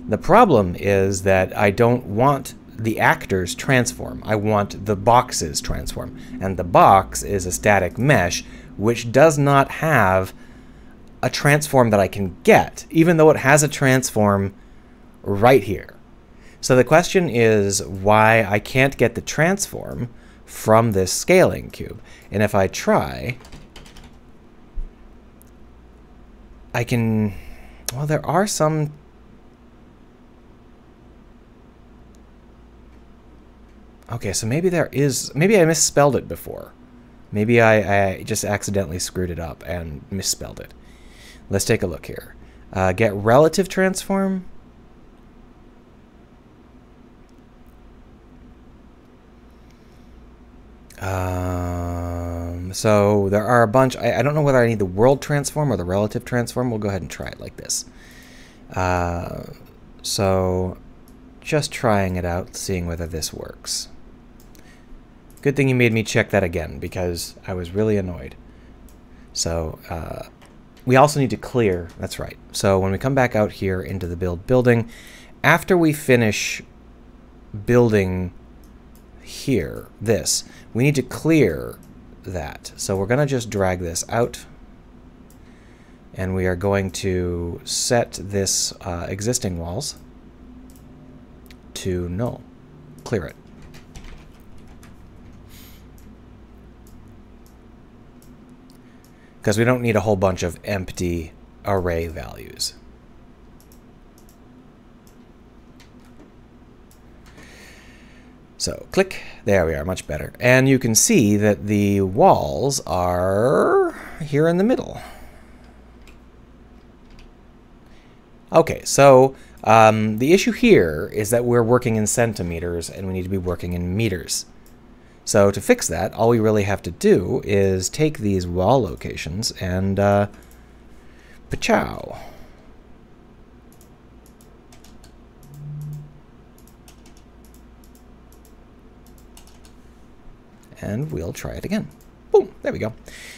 The problem is that I don't want the actors transform. I want the boxes transform. And the box is a static mesh which does not have a transform that I can get, even though it has a transform right here. So the question is why I can't get the transform from this scaling cube. And if I try, I can, well, there are some. Okay, so maybe there is, maybe I misspelled it before. Maybe I just accidentally screwed it up and misspelled it. Let's take a look here. Get relative transform. So there are a bunch. I don't know whether I need the world transform or the relative transform. We'll go ahead and try it like this. So just trying it out, seeing whether this works. Good thing you made me check that again because I was really annoyed. So we also need to clear, that's right. So when we come back out here into the build building, after we finish building here, this, we need to clear that. So we're going to just drag this out. And we are going to set this existing walls to null. Clear it. because we don't need a whole bunch of empty array values. So click, there we are, much better. And you can see that the walls are here in the middle. Okay, so the issue here is that we're working in centimeters and we need to be working in meters. So to fix that, all we really have to do is take these wall locations and pachow. And we'll try it again. Boom, there we go.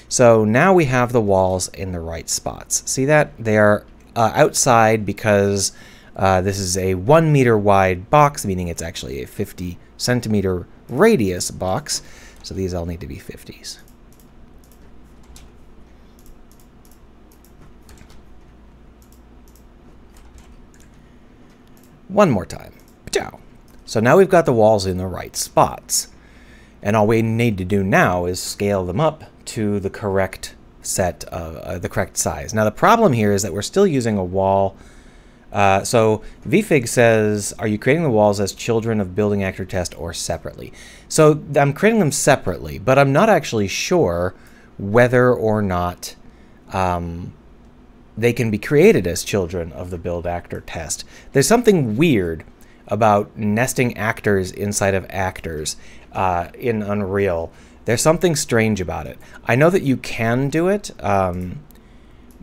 So now we have the walls in the right spots. See that? They are outside because this is a 1 meter wide box, meaning it's actually a 50 centimeter radius box. So these all need to be 50s. One more time. Pachow. So now we've got the walls in the right spots. And all we need to do now is scale them up to the correct set of the correct size. Now the problem here is that we're still using a wall. So vfig says, are you creating the walls as children of building actor test or separately? So I'm creating them separately, but I'm not actually sure whether or not they can be created as children of the build actor test. There's something weird about nesting actors inside of actors in Unreal. There's something strange about it. I know that you can do it,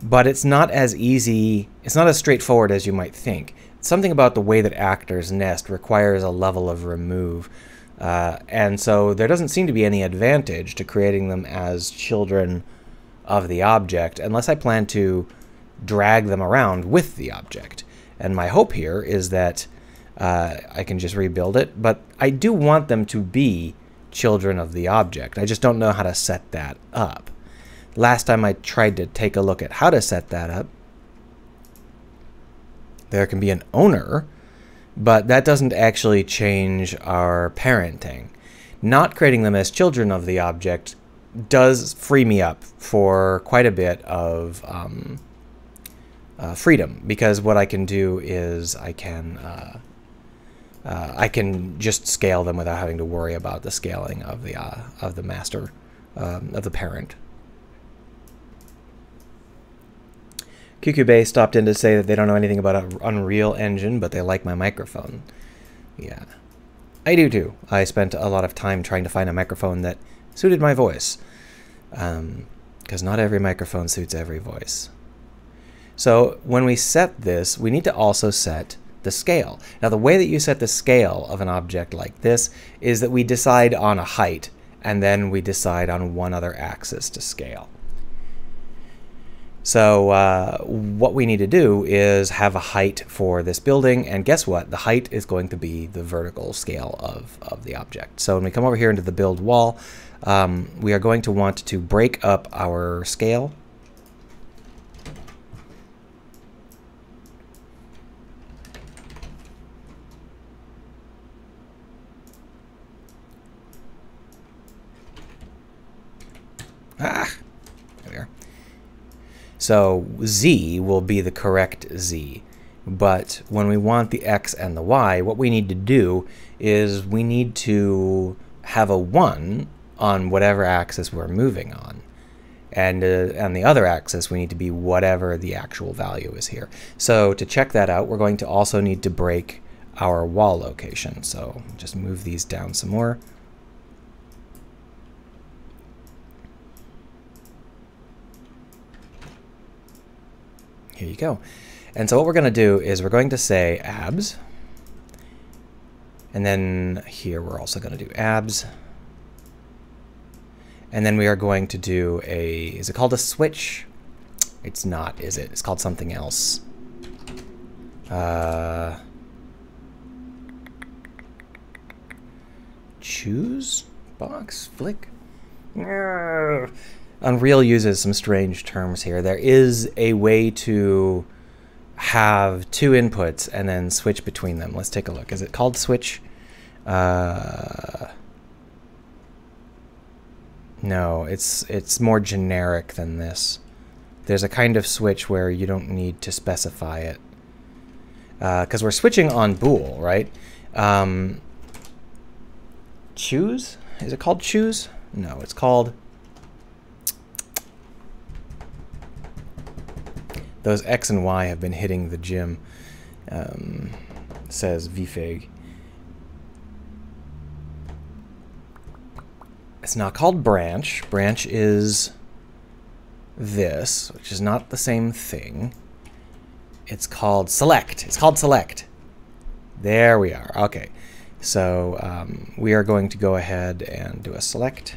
but it's not as easy, it's not as straightforward as you might think. Something about the way that actors nest requires a level of remove. And so there doesn't seem to be any advantage to creating them as children of the object unless I plan to drag them around with the object. And my hope here is that I can just rebuild it, but I do want them to be children of the object. I just don't know how to set that up. Last time I tried to take a look at how to set that up, there can be an owner, but that doesn't actually change our parenting. Not creating them as children of the object does free me up for quite a bit of freedom, because what I can do is I can just scale them without having to worry about the scaling of the master, of the parent. QQBay stopped in to say that they don't know anything about Unreal Engine, but they like my microphone. Yeah, I do too. I spent a lot of time trying to find a microphone that suited my voice, because not every microphone suits every voice. So when we set this, we need to also set the scale. Now the way that you set the scale of an object like this is that we decide on a height and then we decide on one other axis to scale. So what we need to do is have a height for this building, and guess what? The height is going to be the vertical scale of the object. So when we come over here into the build wall, we are going to want to break up our scale. There we are. So Z will be the correct Z, but when we want the X and the Y, what we need to do is we need to have a 1 on whatever axis we're moving on. And on the other axis, we need to be whatever the actual value is here. So to check that out, we're going to also need to break our wall location. So just move these down some more. Here you go. And so what we're going to do is we're going to say abs. And then here we're also going to do abs. And then we are going to do a, is it called a switch? It's not, is it? It's called something else. Choose? Box? Flick? Unreal uses some strange terms here. There is a way to have 2 inputs and then switch between them. Let's take a look. Is it called switch? No, it's more generic than this. There's a kind of switch where you don't need to specify it. Because we're switching on bool, right? Choose? Is it called choose? No, it's called... Those X and Y have been hitting the gym, says VFig. It's not called branch. Branch is this, which is not the same thing. It's called select. It's called select. There we are. Okay. So we are going to go ahead and do a select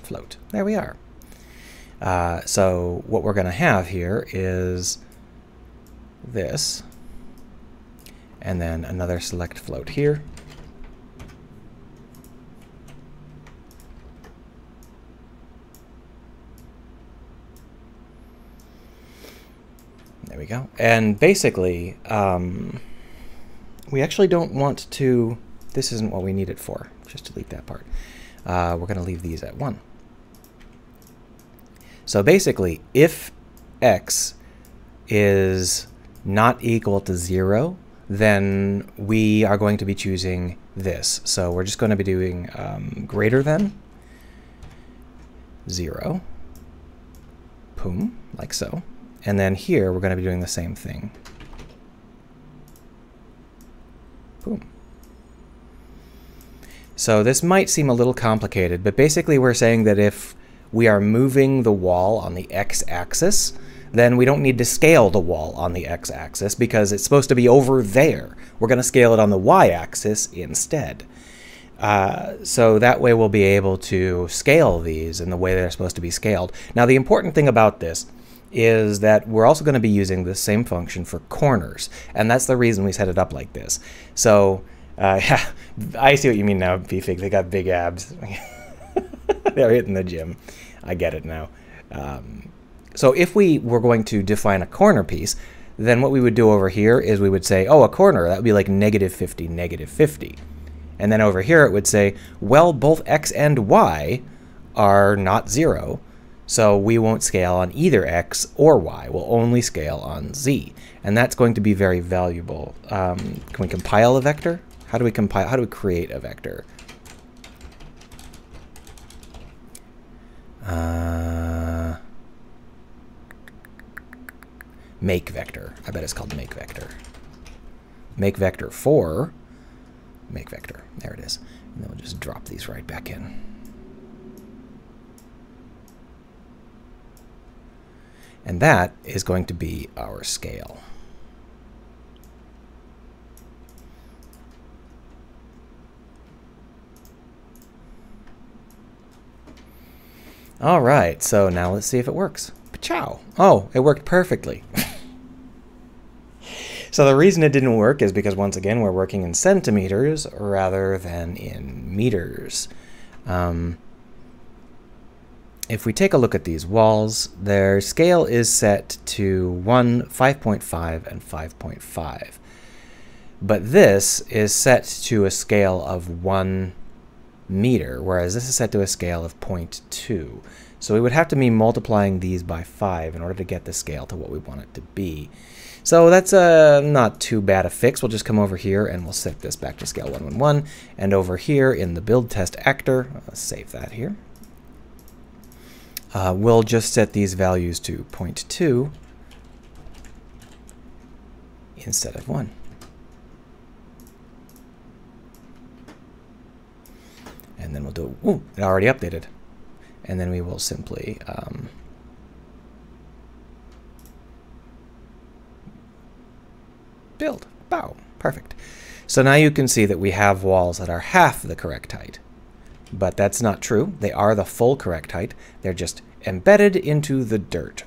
float. There we are. So what we're going to have here is this, and then another select float here. There we go. And basically, we actually don't want to, this isn't what we need it for. Just delete that part. We're going to leave these at 1. So basically, if x is not equal to 0, then we are going to be choosing this. So we're just going to be doing greater than 0, boom, like so. And then here, we're going to be doing the same thing. Boom. So this might seem a little complicated, but basically we're saying that if we are moving the wall on the x-axis, then we don't need to scale the wall on the x-axis because it's supposed to be over there. We're going to scale it on the y-axis instead. So that way we'll be able to scale these in the way they're supposed to be scaled. Now the important thing about this is that we're also going to be using the same function for corners, and that's the reason we set it up like this. So yeah, I see what you mean now, BFig. They got big abs. They're hitting the gym. I get it now. So if we were going to define a corner piece, then what we would do over here is we would say, oh, a corner, that would be like -50, -50. And then over here it would say, well, both x and y are not 0, so we won't scale on either x or y. We'll only scale on z. And that's going to be very valuable. Can we compile a vector? How do we compile? How do we create a vector? Make vector. I bet it's called make vector. Make vector for make vector. There it is. And then we'll just drop these right back in. And that is going to be our scale. All right, so now let's see if it works. Pachow. Oh, it worked perfectly. So the reason it didn't work is because, once again, we're working in centimeters rather than in meters. If we take a look at these walls, their scale is set to 1, 5.5, and 5.5. But this is set to a scale of 1 meter, whereas this is set to a scale of 0.2. So we would have to be multiplying these by 5 in order to get the scale to what we want it to be. So that's not too bad a fix. We'll just come over here and we'll set this back to scale 111. And over here in the build test actor, let's save that here. We'll just set these values to 0.2 instead of 1. And then we'll do, ooh, it already updated. And then we will simply build. Bow. Perfect. So now you can see that we have walls that are half the correct height. But that's not true. They are the full correct height. They're just embedded into the dirt.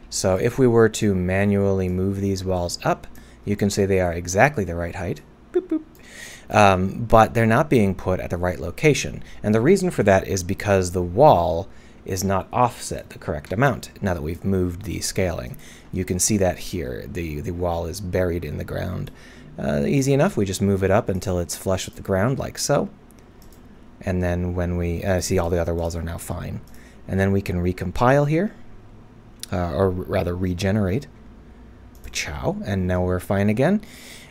So if we were to manually move these walls up, you can see they are exactly the right height. Boop, boop. But they're not being put at the right location. And the reason for that is because the wall is not offset the correct amount now that we've moved the scaling. You can see that here. The wall is buried in the ground. Easy enough. We just move it up until it's flush with the ground, like so. And then when we see all the other walls are now fine. And then we can recompile here, or rather regenerate. Ciao, and now we're fine again.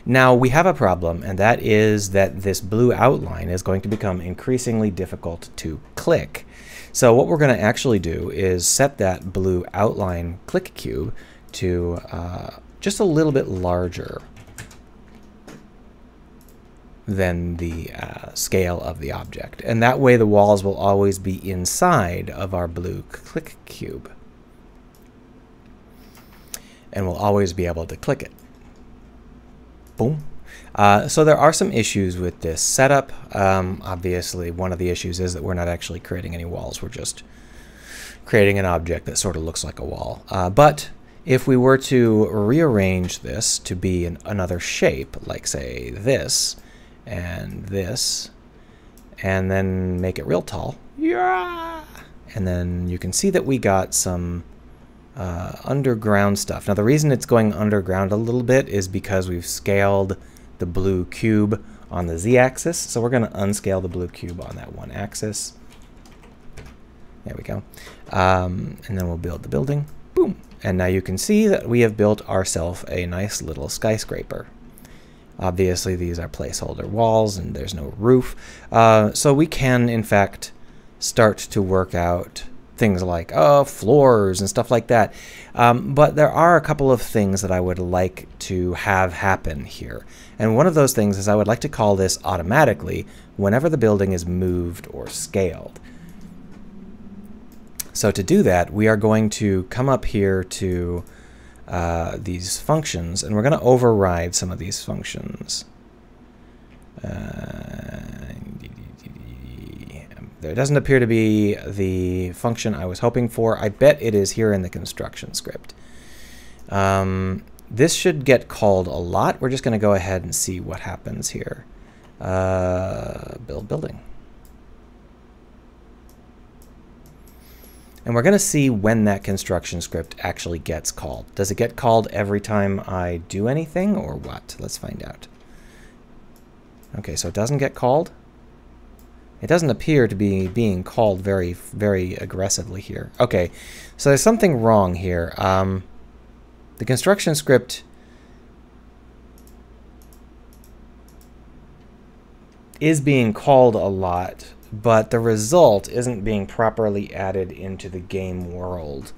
Now we have a problem, and that is that this blue outline is going to become increasingly difficult to click. So what we're going to actually do is set that blue outline click cube to just a little bit larger than the scale of the object. And that way the walls will always be inside of our blue click cube. And we'll always be able to click it. Boom. So there are some issues with this setup. Obviously, one of the issues is that we're not actually creating any walls. We're just creating an object that sort of looks like a wall. But if we were to rearrange this to be another shape, like say this, and then make it real tall, yeah, and then you can see that we got some underground stuff. Now the reason it's going underground a little bit is because we've scaled the blue cube on the z-axis, so we're going to unscale the blue cube on that one axis. There we go. And then we'll build the building. Boom. And now you can see that we have built ourselves a nice little skyscraper. Obviously these are placeholder walls and there's no roof. So we can in fact start to work out things like floors and stuff like that. But there are a couple of things that I would like to have happen here. And one of those things is I would like to call this automatically whenever the building is moved or scaled. So to do that, we are going to come up here to these functions, and we're going to override some of these functions. There doesn't appear to be the function I was hoping for. I bet it is here in the construction script. This should get called a lot. We're just going to go ahead and see what happens here. Build building. And we're going to see when that construction script actually gets called. Does it get called every time I do anything or what? Let's find out. Okay, so it doesn't get called. It doesn't appear to be being called very, very aggressively here. Okay, so there's something wrong here. The construction script is being called a lot, but the result isn't being properly added into the game world.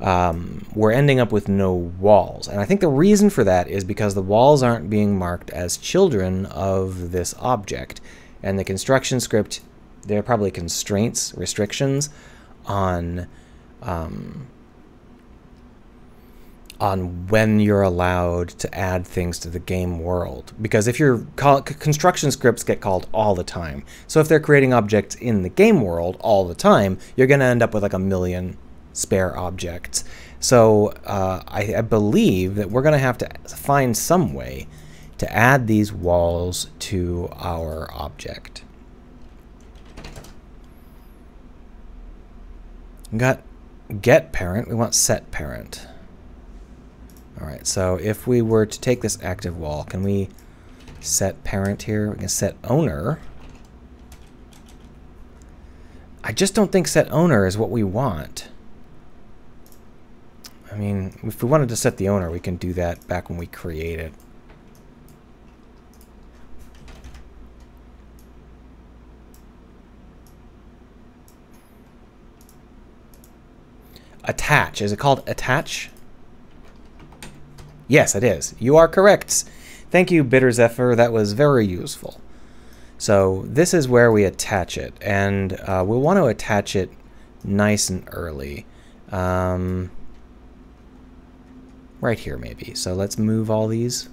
We're ending up with no walls. And I think the reason for that is because the walls aren't being marked as children of this object. And the construction script, there are probably constraints, restrictions on when you're allowed to add things to the game world. Because if your construction scripts get called all the time, so if they're creating objects in the game world all the time, you're going to end up with like a million spare objects. So I believe that we're going to have to find some way to add these walls to our object. We got get parent, we want set parent. All right, so if we were to take this active wall, can we set parent here? We can set owner. I just don't think set owner is what we want. I mean, if we wanted to set the owner, we can do that back when we create it. Attach. Is it called attach? Yes, it is. You are correct. Thank you, Bitter Zephyr. That was very useful. So this is where we attach it, and we'll want to attach it nice and early. Right here, maybe. So let's move all these.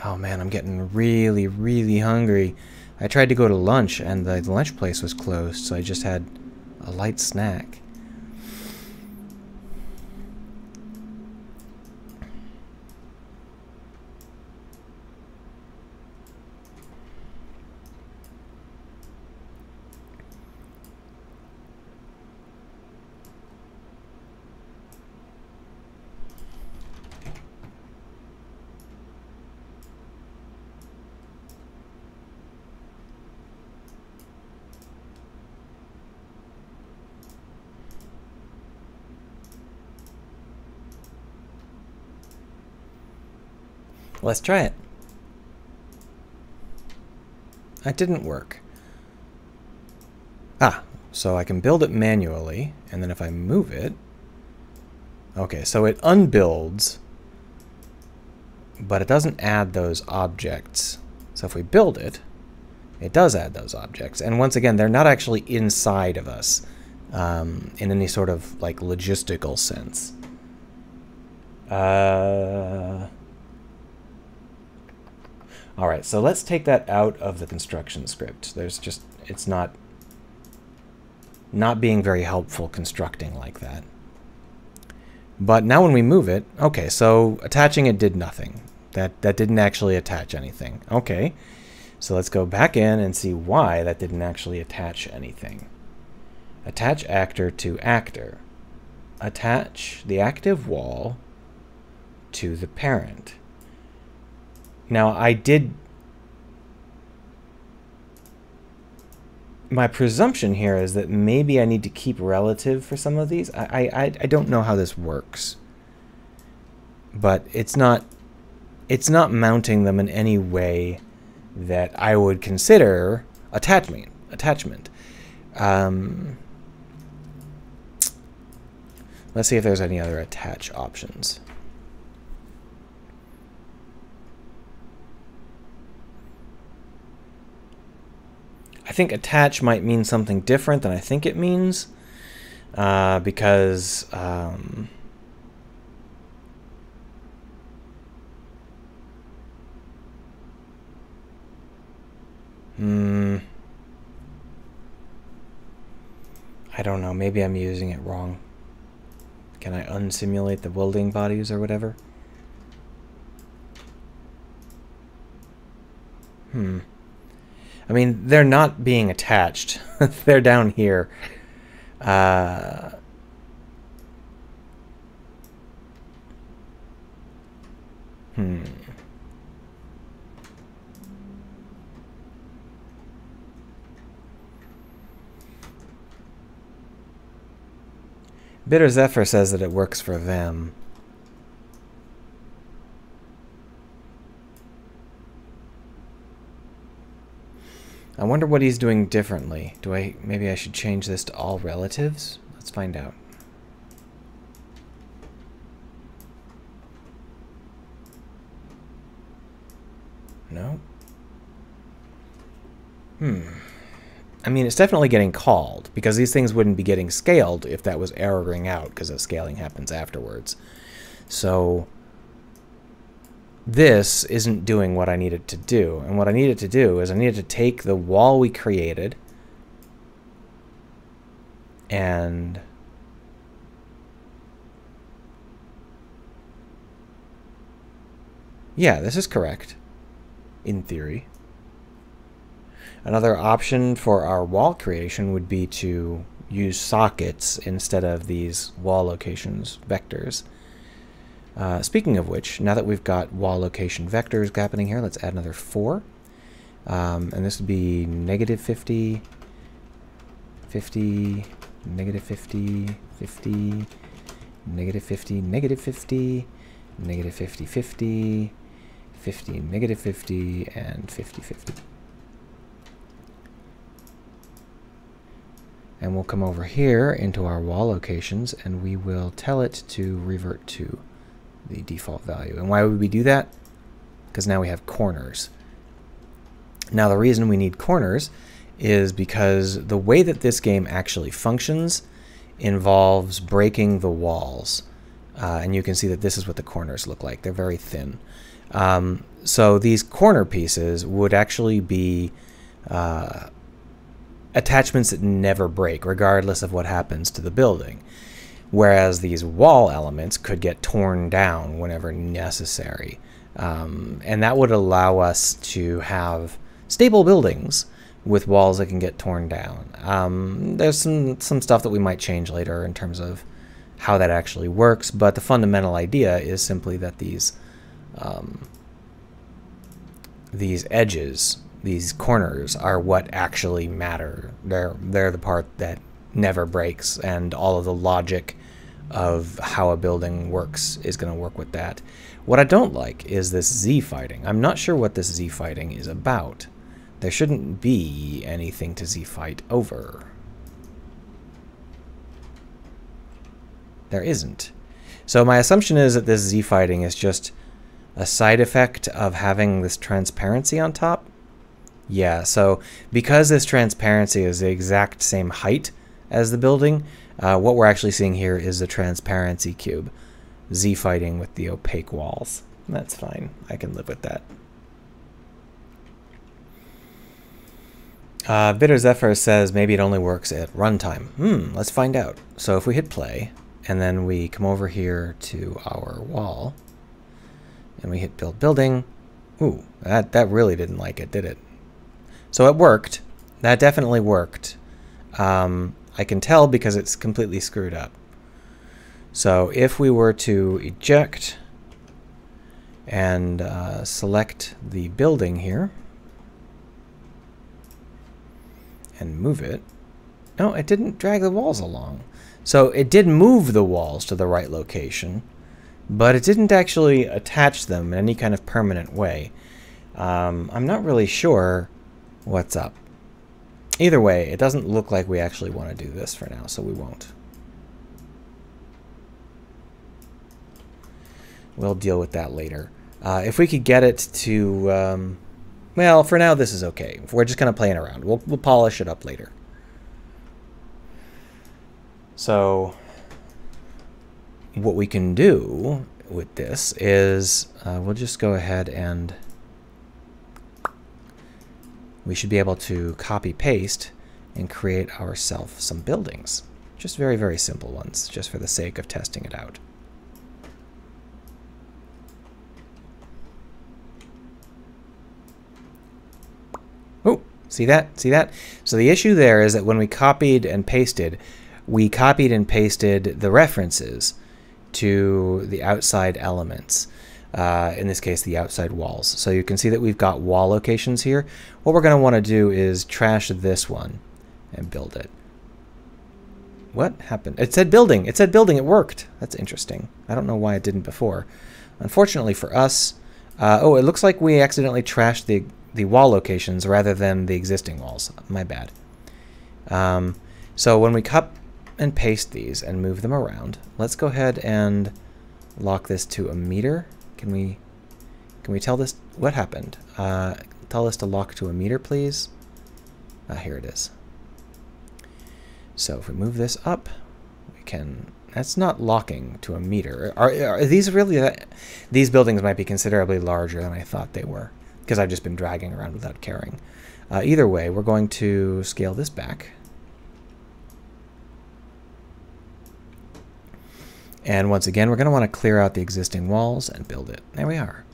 Oh man, I'm getting really, really hungry. I tried to go to lunch, and the lunch place was closed, so I just had a light snack. Let's try it. That didn't work. Ah, so I can build it manually, and then if I move it... Okay, so it unbuilds, but it doesn't add those objects. So if we build it, it does add those objects. And once again, they're not actually inside of us in any sort of like logistical sense. All right, so let's take that out of the construction script. There's just, it's not being very helpful constructing like that. But now when we move it, okay, so attaching it did nothing. That didn't actually attach anything. Okay, so let's go back in and see why that didn't actually attach anything. Attach actor to actor. Attach the active wall to the parent. Now my presumption here is that maybe I need to keep relative for some of these. I don't know how this works, but it's not mounting them in any way that I would consider attachment. Let's see if there's any other attach options. I think attach might mean something different than I think it means, because I don't know, maybe I'm using it wrong. Can I unsimulate the welding bodies or whatever? I mean, they're not being attached. They're down here. Bitter Zephyr says that it works for them. I wonder what he's doing differently. Maybe I should change this to all relatives? Let's find out. No? I mean, it's definitely getting called, because these things wouldn't be getting scaled if that was erroring out, because the scaling happens afterwards. So this isn't doing what I needed to do. And what I needed to do is I needed to take the wall we created and yeah, this is correct in theory. Another option for our wall creation would be to use sockets instead of these wall locations vectors. Speaking of which, now that we've got wall location vectors happening here, let's add another 4. And this would be negative 50, 50, negative 50, 50, negative 50, negative 50, negative 50, 50, 50, negative 50, and 50, 50. And we'll come over here into our wall locations and we will tell it to revert to the default value. And why would we do that? Because now we have corners. Now the reason we need corners is because the way that this game actually functions involves breaking the walls. And you can see that this is what the corners look like. They're very thin. So these corner pieces would actually be attachments that never break, regardless of what happens to the building. Whereas these wall elements could get torn down whenever necessary. And that would allow us to have stable buildings with walls that can get torn down. There's some stuff that we might change later in terms of how that actually works, but the fundamental idea is simply that these edges, these corners, are what actually matter. They're the part that never breaks, and all of the logic of how a building works is going to work with that. What I don't like is this Z fighting. I'm not sure what this Z fighting is about. There shouldn't be anything to Z fight over. There isn't. So my assumption is that this Z fighting is just a side effect of having this transparency on top. Yeah, so because this transparency is the exact same height as the building, what we're actually seeing here is the transparency cube. Z fighting with the opaque walls. That's fine. I can live with that. Bitter Zephyr says maybe it only works at runtime. Let's find out. So if we hit play, and then we come over here to our wall, and we hit build building. Ooh, that really didn't like it, did it? So it worked. That definitely worked. I can tell because it's completely screwed up. So if we were to eject and select the building here and move it, no, it didn't drag the walls along. So it did move the walls to the right location, but it didn't actually attach them in any kind of permanent way. I'm not really sure what's up. Either way, it doesn't look like we actually want to do this for now, so we won't. We'll deal with that later. If we could get it to, well, for now this is okay. We're just kind of playing around. We'll polish it up later. So what we can do with this is we'll just go ahead and we should be able to copy paste and create ourselves some buildings. Just very, very simple ones, just for the sake of testing it out. Oh, see that? See that? So the issue there is that when we copied and pasted the references to the outside elements. In this case, the outside walls. So you can see that we've got wall locations here. What we're going to want to do is trash this one and build it. What happened? It said building. It said building. It worked. That's interesting. I don't know why it didn't before. Unfortunately for us, oh, it looks like we accidentally trashed the wall locations rather than the existing walls. My bad. So when we cut and paste these and move them around, let's go ahead and lock this to a meter. Can we tell this what happened? Tell us to lock to a meter, please. Here it is. So if we move this up, we can. That's not locking to a meter. Are these really? These buildings might be considerably larger than I thought they were, because I've just been dragging around without caring. Either way, we're going to scale this back. And once again, we're going to want to clear out the existing walls and build it. There we are.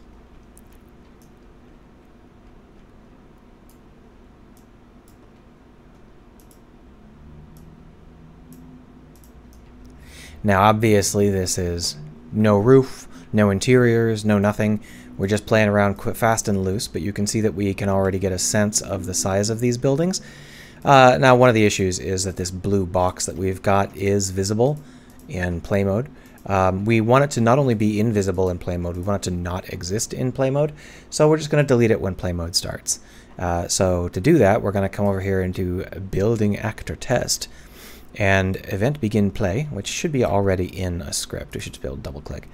Now, obviously, this is no roof, no interiors, no nothing. We're just playing around fast and loose, but you can see that we can already get a sense of the size of these buildings. Now, one of the issues is that this blue box that we've got is visible in play mode. We want it to not only be invisible in play mode, we want it to not exist in play mode. So we're just going to delete it when play mode starts. So to do that, we're going to come over here and do building actor test and event begin play, which should be already in a script. We should just be able to double click.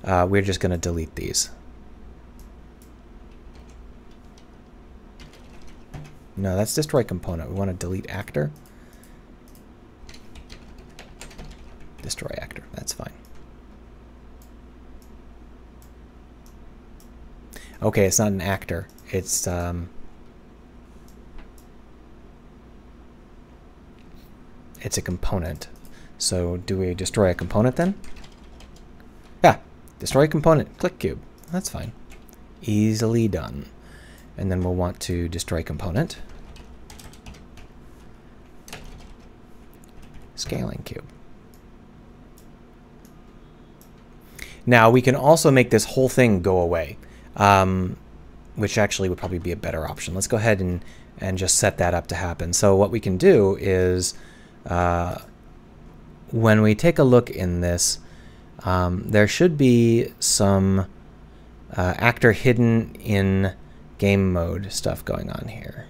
We're just going to delete these. No, that's destroy component. We want to delete actor. Destroy actor. That's fine. Okay, it's not an actor. It's a component. So do we destroy a component then? Yeah, destroy component. Click cube. That's fine. Easily done. And then we'll want to destroy component. Scaling cube. Now we can also make this whole thing go away, which actually would probably be a better option. Let's go ahead and just set that up to happen. So what we can do is when we take a look in this, there should be some actor hidden in game mode stuff going on here.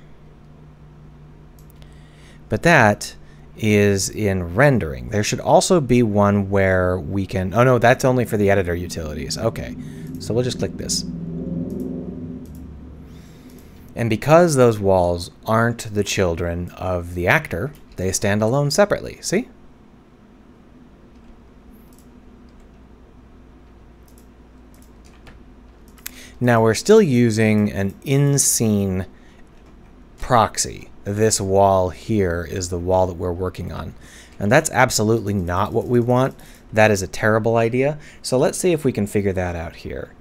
But that is in rendering. There should also be one where we can... Oh no, that's only for the editor utilities. Okay, so we'll just click this. And because those walls aren't the children of the actor, they stand alone separately. See? Now we're still using an in-scene proxy. This wall here is the wall that we're working on. And that's absolutely not what we want. That is a terrible idea. So let's see if we can figure that out here.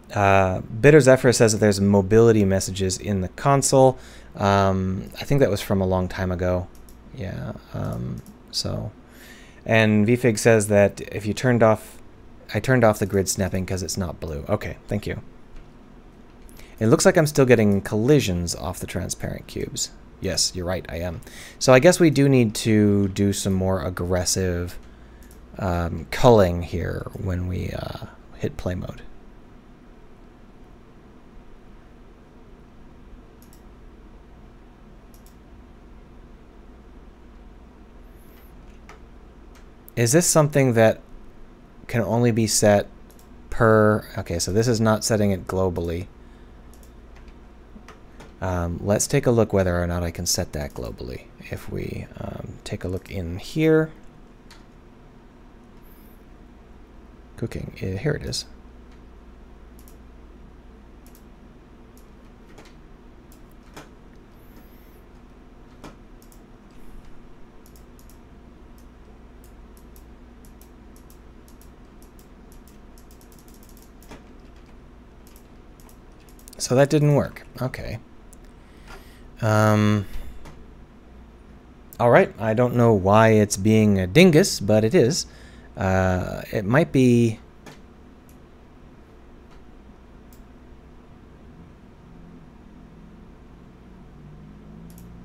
Bitter Zephyr says that there's mobility messages in the console. I think that was from a long time ago. Yeah. And VFig says that if you turned off, I turned off the grid snapping because it's not blue. Okay, thank you. It looks like I'm still getting collisions off the transparent cubes. Yes, you're right, I am. So I guess we do need to do some more aggressive culling here when we hit play mode. Is this something that can only be set per... Okay, so this is not setting it globally. Let's take a look whether or not I can set that globally. If we take a look in here. Cooking, here it is. So that didn't work. Okay. All right, I don't know why it's being a dingus, but it is. It might be...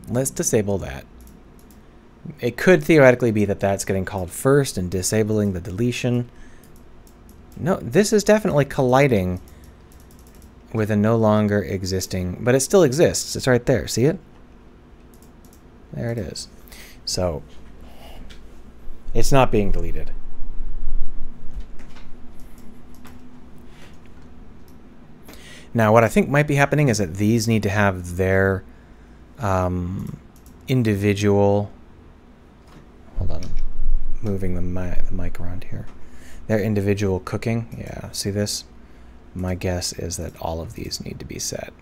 Let's disable that. It could theoretically be that that's getting called first and disabling the deletion. No, this is definitely colliding with a no longer existing, but it still exists. It's right there. See it? There it is. So it's not being deleted. Now, what I think might be happening is that these need to have their individual... Hold on. Moving the mic around here. Their individual cooking. Yeah, see this? My guess is that all of these need to be set.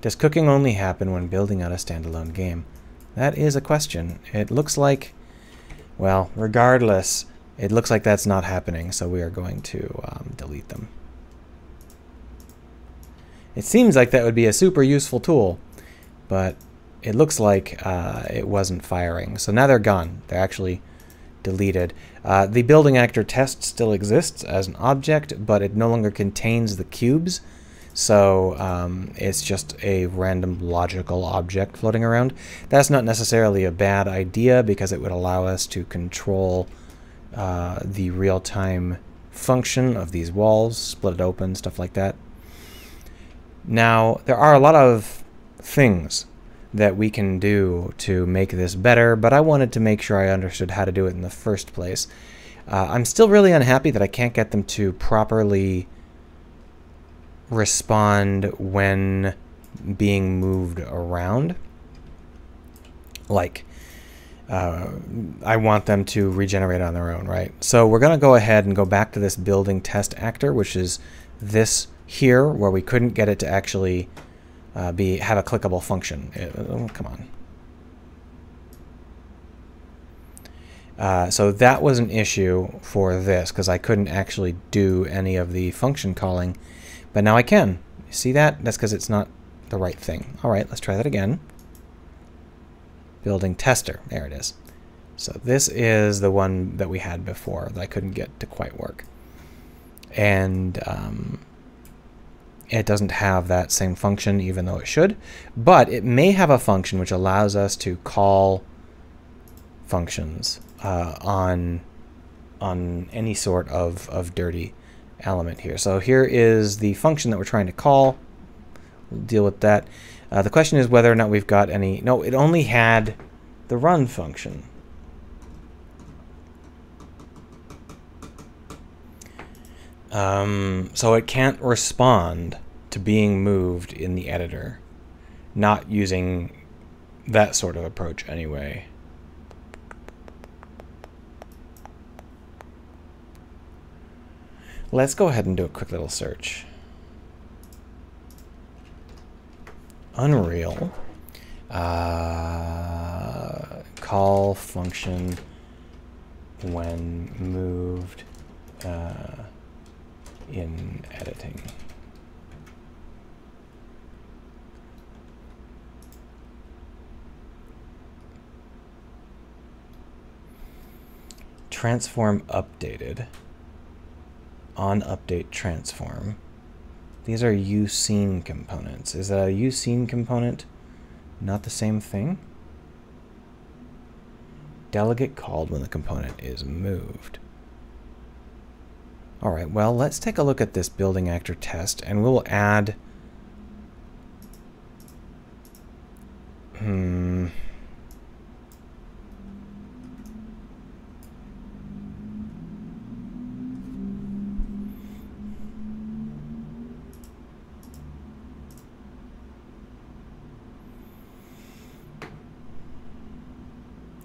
Does cooking only happen when building out a standalone game? That is a question. It looks like, well, regardless, it looks like that's not happening, so we are going to delete them. It seems like that would be a super useful tool, but it looks like it wasn't firing. So now they're gone. They're actually deleted. The building actor test still exists as an object, but it no longer contains the cubes. So it's just a random logical object floating around. That's not necessarily a bad idea because it would allow us to control the real-time function of these walls, split it open, stuff like that. Now, there are a lot of things that we can do to make this better, but I wanted to make sure I understood how to do it in the first place. I'm still really unhappy that I can't get them to properly respond when being moved around. Like, I want them to regenerate on their own, right? So we're going to go ahead and go back to this building test actor, which is this here, where we couldn't get it to actually have a clickable function. Come on. So that was an issue for this, because I couldn't actually do any of the function calling. But now I can. You see that? That's because it's not the right thing. All right, let's try that again. Building tester. There it is. So this is the one that we had before that I couldn't get to quite work. And It doesn't have that same function, even though it should, but it may have a function which allows us to call functions on any sort of dirty element here. So here is the function that we're trying to call. We'll deal with that. The question is whether or not we've got any. No, it only had the run function. So it can't respond to being moved in the editor, not using that sort of approach anyway. Let's go ahead and do a quick little search. Unreal. Call function when moved in editing. Transform updated. On update transform. These are uScene components. Is that a uScene component not the same thing? Delegate called when the component is moved. All right, well, let's take a look at this building actor test, and we'll add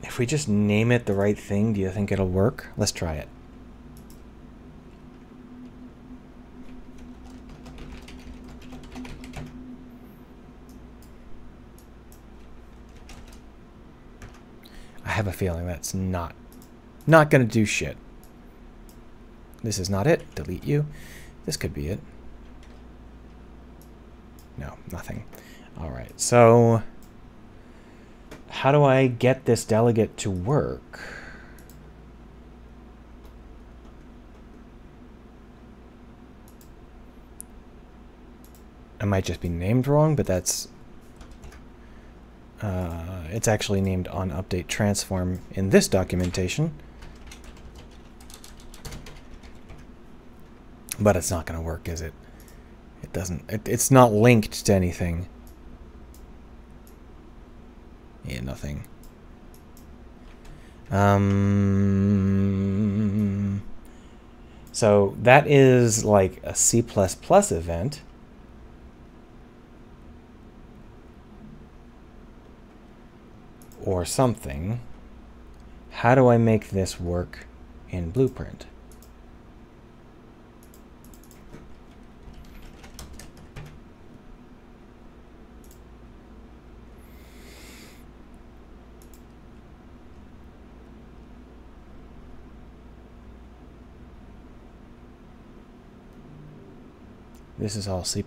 if we just name it the right thing, do you think it'll work? Let's try it. I have a feeling that's not going to do shit. This is not it. Delete you. This could be it. No, nothing. All right, so how do I get this delegate to work? It might just be named wrong, but that's it's actually named on update transform in this documentation. But it's not going to work, is it? It doesn't. It's not linked to anything. Yeah, nothing. So that is like a C++ event. Or something. How do I make this work in Blueprint? This is all C++.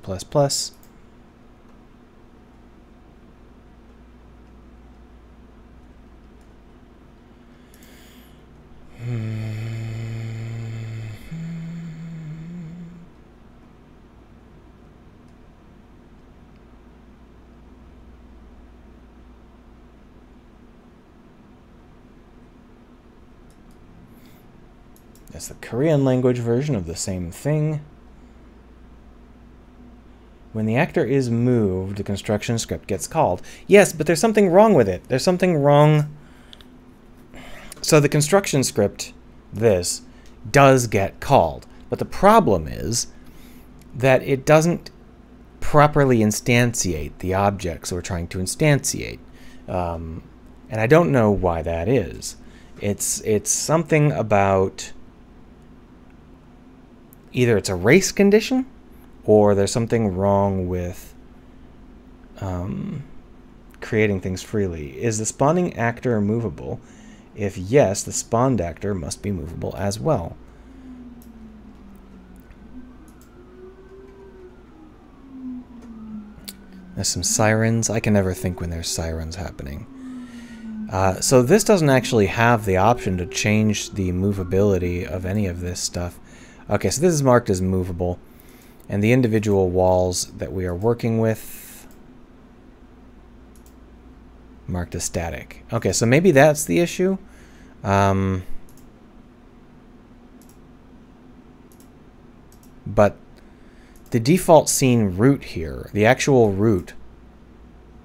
That's the Korean language version of the same thing. When the actor is moved, the construction script gets called. Yes, but there's something wrong with it. There's something wrong. So the construction script, this, does get called. But the problem is that it doesn't properly instantiate the objects we're trying to instantiate. And I don't know why that is. It's something about either it's a race condition or there's something wrong with creating things freely. Is the spawning actor movable? If yes, the spawned actor must be movable as well. There's some sirens. I can never think when there's sirens happening. So this doesn't actually have the option to change the movability of any of this stuff. Okay, so this is marked as movable. And the individual walls that we are working with marked as static. Okay, so maybe that's the issue. But the default scene root here, the actual root,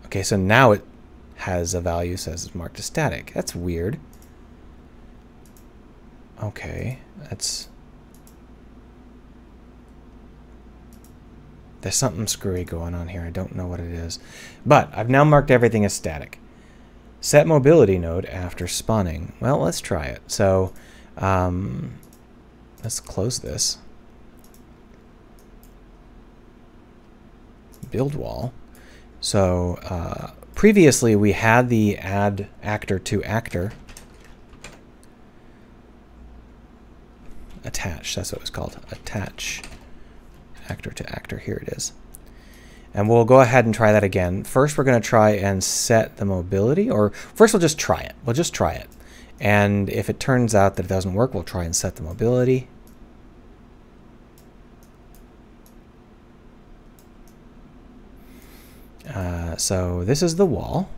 okay, so now it has a value, says it's marked as static. That's weird. Okay, there's something screwy going on here. I don't know what it is. But I've now marked everything as static. Set mobility node after spawning. Well, let's try it. So let's close this. Build wall. So previously we had the add actor to actor. Attach, that's what it was called. Attach actor to actor. Here it is. And we'll go ahead and try that again. First we're going to try and set the mobility, or first we'll just try it. We'll just try it. And if it turns out that it doesn't work, we'll try and set the mobility. So this is the wall,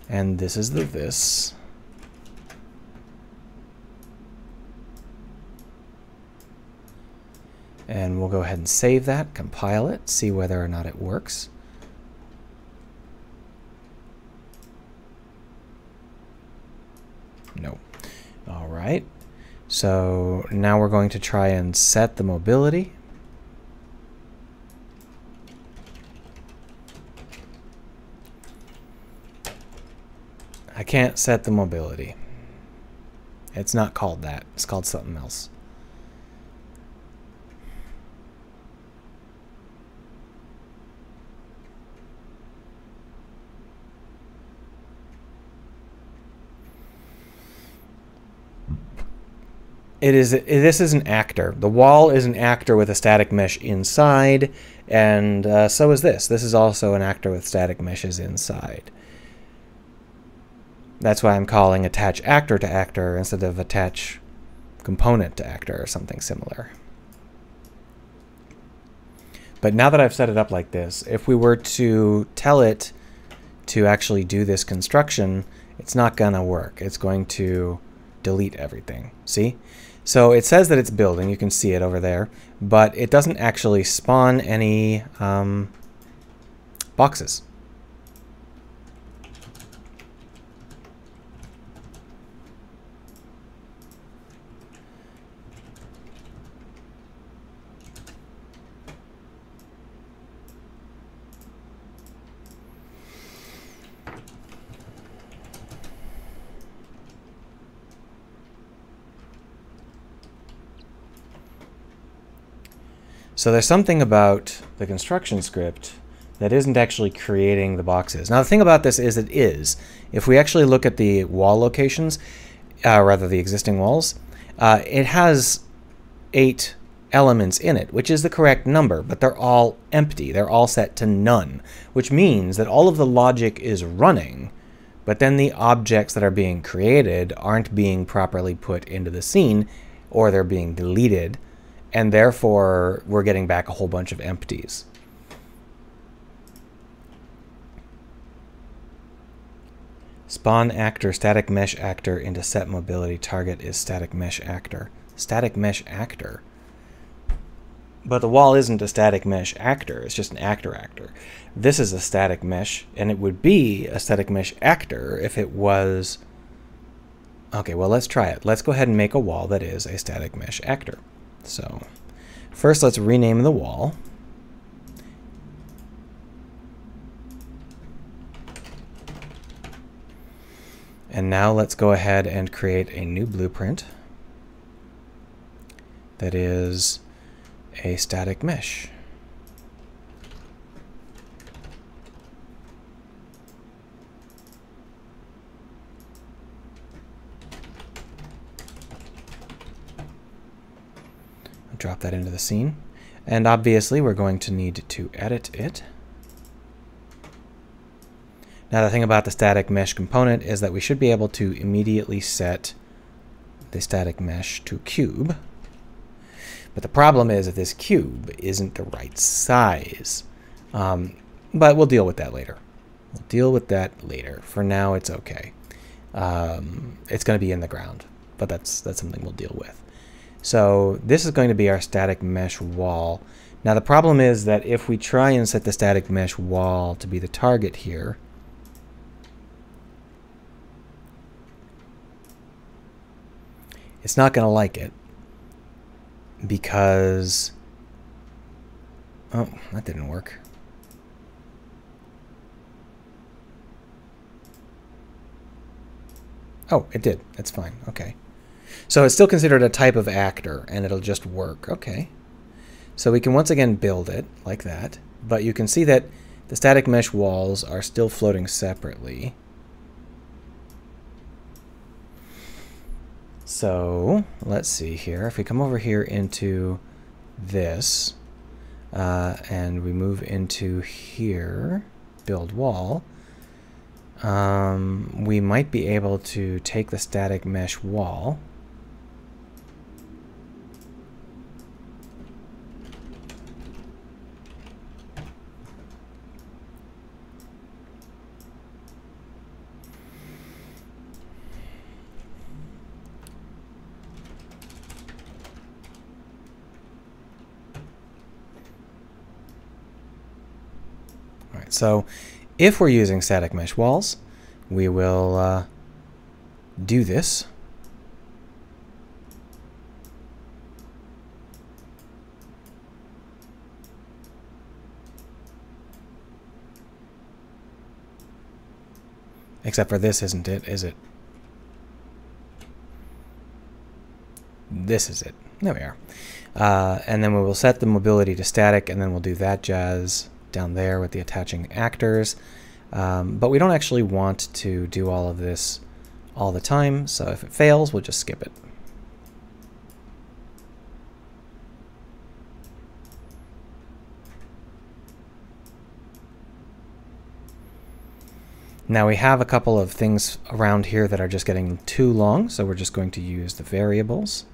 and this is the this. And we'll go ahead and save that, compile it, see whether or not it works. No. All right. So now we're going to try and set the mobility. I can't set the mobility. It's not called that. It's called something else. This is an actor. The wall is an actor with a static mesh inside, and so is this. This is also an actor with static meshes inside. That's why I'm calling attach actor to actor instead of attach component to actor or something similar. But now that I've set it up like this, if we were to tell it to actually do this construction, it's not going to work. It's going to delete everything. See? So it says that it's building. You can see it over there. But it doesn't actually spawn any boxes. So there's something about the construction script that isn't actually creating the boxes. Now the thing about this is it is. If we actually look at the wall locations, rather the existing walls, it has 8 elements in it, which is the correct number, but they're all empty. They're all set to none, which means that all of the logic is running, but then the objects that are being created aren't being properly put into the scene, or they're being deleted. And therefore, we're getting back a whole bunch of empties. Spawn actor, static mesh actor into set mobility. Target is static mesh actor. Static mesh actor. But the wall isn't a static mesh actor. It's just an actor. This is a static mesh, and it would be a static mesh actor if it was... Okay, well, let's try it. Let's go ahead and make a wall that is a static mesh actor. So first let's rename the wall. And now let's go ahead and create a new blueprint that is a static mesh. Drop that into the scene. And obviously we're going to need to edit it. Now the thing about the static mesh component is that we should be able to immediately set the static mesh to cube. But the problem is that this cube isn't the right size. But we'll deal with that later. We'll deal with that later. For now, it's okay. It's going to be in the ground, but that's something we'll deal with. So this is going to be our static mesh wall. Now the problem is that if we try and set the static mesh wall to be the target here, it's not going to like it because, oh, that didn't work. Oh, it did. That's fine. Okay. So it's still considered a type of actor, and it'll just work. Okay. So we can once again build it like that, but you can see that the static mesh walls are still floating separately. So let's see here. If we come over here into this, and we move into here, build wall, we might be able to take the static mesh wall So if we're using static mesh walls, we will do this. Except for this isn't it, is it? This is it. There we are. And then we will set the mobility to static, and then we'll do that jazz down there with the attaching actors. But we don't actually want to do all of this all the time, so if it fails, we'll just skip it. Now we have a couple of things around here that are just getting too long, so we're just going to use the variables.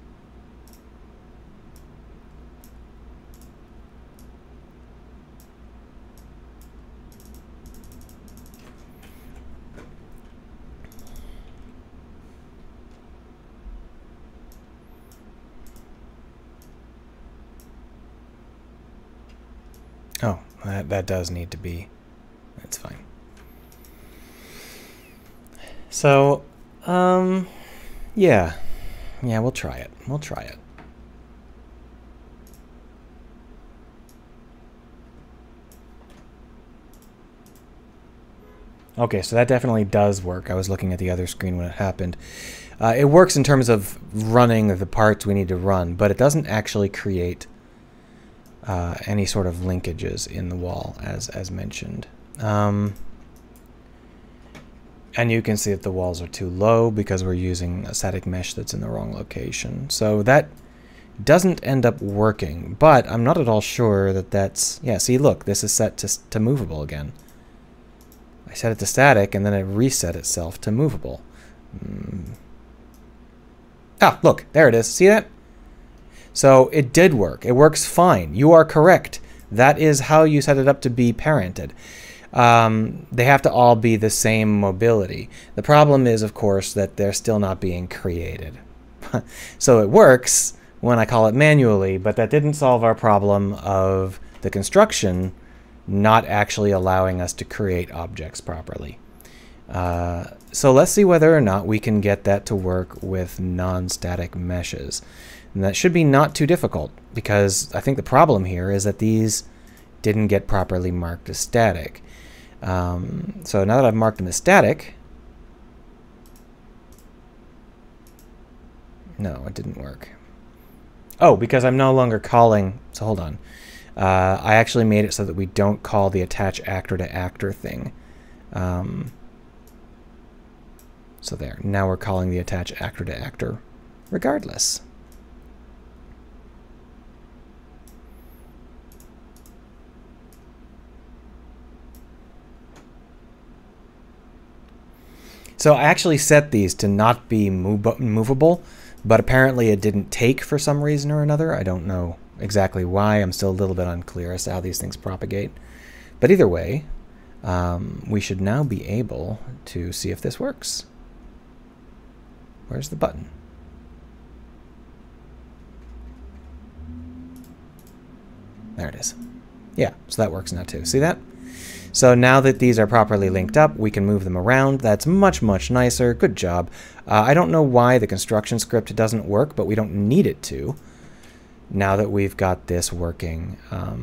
Oh, that does need to be. That's fine. So, yeah, we'll try it. We'll try it. Okay, so that definitely does work. I was looking at the other screen when it happened. It works in terms of running the parts we need to run, but it doesn't actually create any sort of linkages in the wall, as mentioned. And you can see that the walls are too low because we're using a static mesh that's in the wrong location. So that doesn't end up working, but I'm not at all sure that that's... Yeah, see, look, this is set to movable again. I set it to static, and then it reset itself to movable. Ah, look, there it is. See that? So it did work. It works fine. You are correct. That is how you set it up to be parented. They have to all be the same mobility. The problem is, of course, that they're still not being created. So it works when I call it manually, but that didn't solve our problem of the construction not actually allowing us to create objects properly. So let's see whether or not we can get that to work with non-static meshes. And that should be not too difficult, because I think the problem here is that these didn't get properly marked as static. So now that I've marked them as static, no, it didn't work. Oh, because I'm no longer calling, so hold on. I actually made it so that we don't call the attach actor to actor thing. So there, now we're calling the attach actor to actor regardless. So I actually set these to not be movable, but apparently it didn't take for some reason or another. I don't know exactly why. I'm still a little bit unclear as to how these things propagate. But either way, we should now be able to see if this works. Where's the button? There it is. Yeah, so that works now too. See that? So now that these are properly linked up, we can move them around. That's much, much nicer. Good job. I don't know why the construction script doesn't work, but we don't need it to now that we've got this working. Yeah,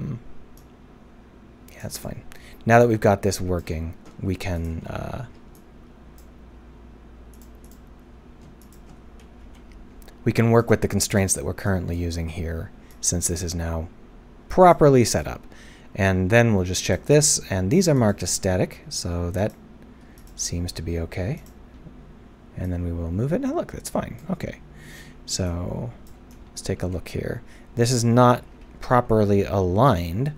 that's fine. Now that we've got this working, we can work with the constraints that we're currently using here, since this is now properly set up. And then we'll just check this, and these are marked as static, so that seems to be okay. And then we will move it. Now look, that's fine. Okay. So let's take a look here. This is not properly aligned,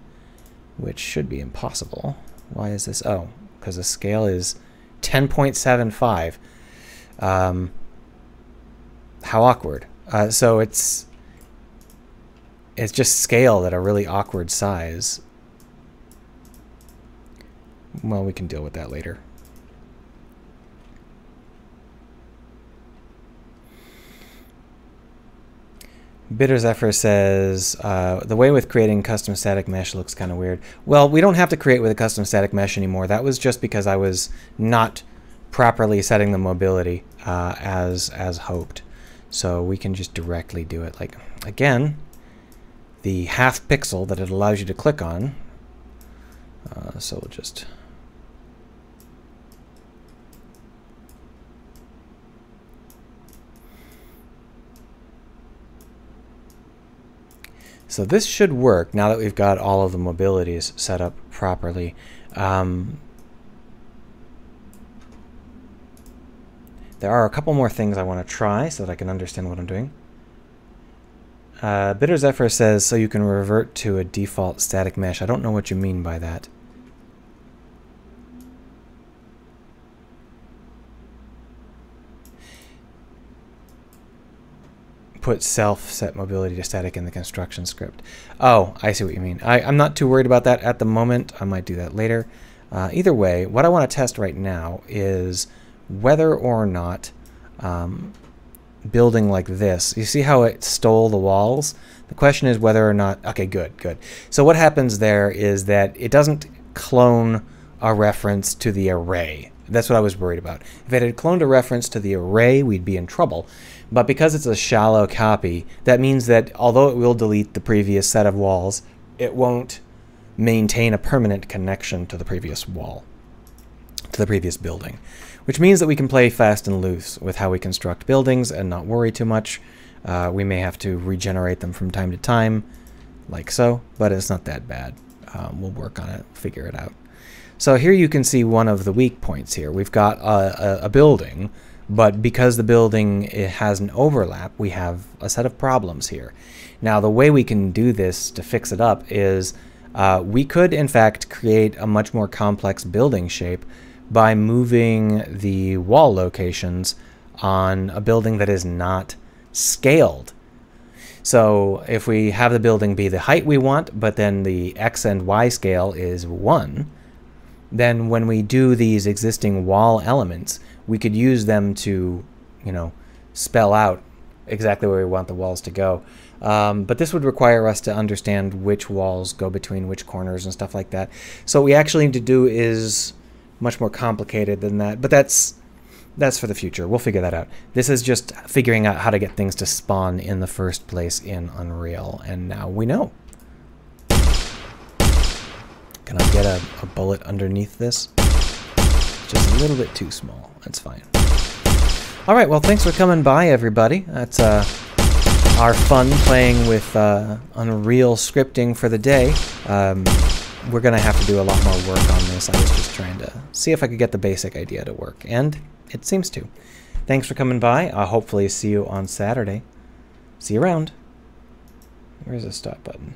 which should be impossible. Why is this? Oh, because the scale is 10.75. How awkward. So it's just scaled at a really awkward size. Well, we can deal with that later. Bitter Zephyr says, the way with creating custom static mesh looks kind of weird. Well, we don't have to create with a custom static mesh anymore. That was just because I was not properly setting the mobility as hoped. So we can just directly do it. Like, again, the half pixel that it allows you to click on. So we'll just... So this should work now that we've got all of the mobilities set up properly. There are a couple more things I want to try so that I can understand what I'm doing. Bitter Zephyr says, so you can revert to a default static mesh. I don't know what you mean by that. Put self-set mobility to static in the construction script. Oh, I see what you mean. I'm not too worried about that at the moment. I might do that later. Either way, what I want to test right now is whether or not building like this, you see how it stole the walls? The question is whether or not, okay, good. So what happens there is that it doesn't clone a reference to the array. That's what I was worried about. If it had cloned a reference to the array, we'd be in trouble. But because it's a shallow copy, that means that although it will delete the previous set of walls, it won't maintain a permanent connection to the previous wall, to the previous building. Which means that we can play fast and loose with how we construct buildings and not worry too much. We may have to regenerate them from time to time, like so, but it's not that bad. We'll work on it, figure it out. So here you can see one of the weak points here. We've got a building, but because the building has an overlap, we have a set of problems here. Now the way we can do this to fix it up is we could in fact create a much more complex building shape by moving the wall locations on a building that is not scaled. So if we have the building be the height we want, but then the X and Y scale is 1, then when we do these existing wall elements, we could use them to, you know, spell out exactly where we want the walls to go. But this would require us to understand which walls go between which corners and stuff like that. So what we actually need to do is much more complicated than that. But that's for the future. We'll figure that out. This is just figuring out how to get things to spawn in the first place in Unreal. And now we know. Can I get a bullet underneath this? Just a little bit too small. That's fine. All right, well, thanks for coming by, everybody. That's our fun playing with Unreal scripting for the day. We're going to have to do a lot more work on this. I was just trying to see if I could get the basic idea to work, and it seems to. Thanks for coming by. I'll hopefully see you on Saturday. See you around. Where's the stop button?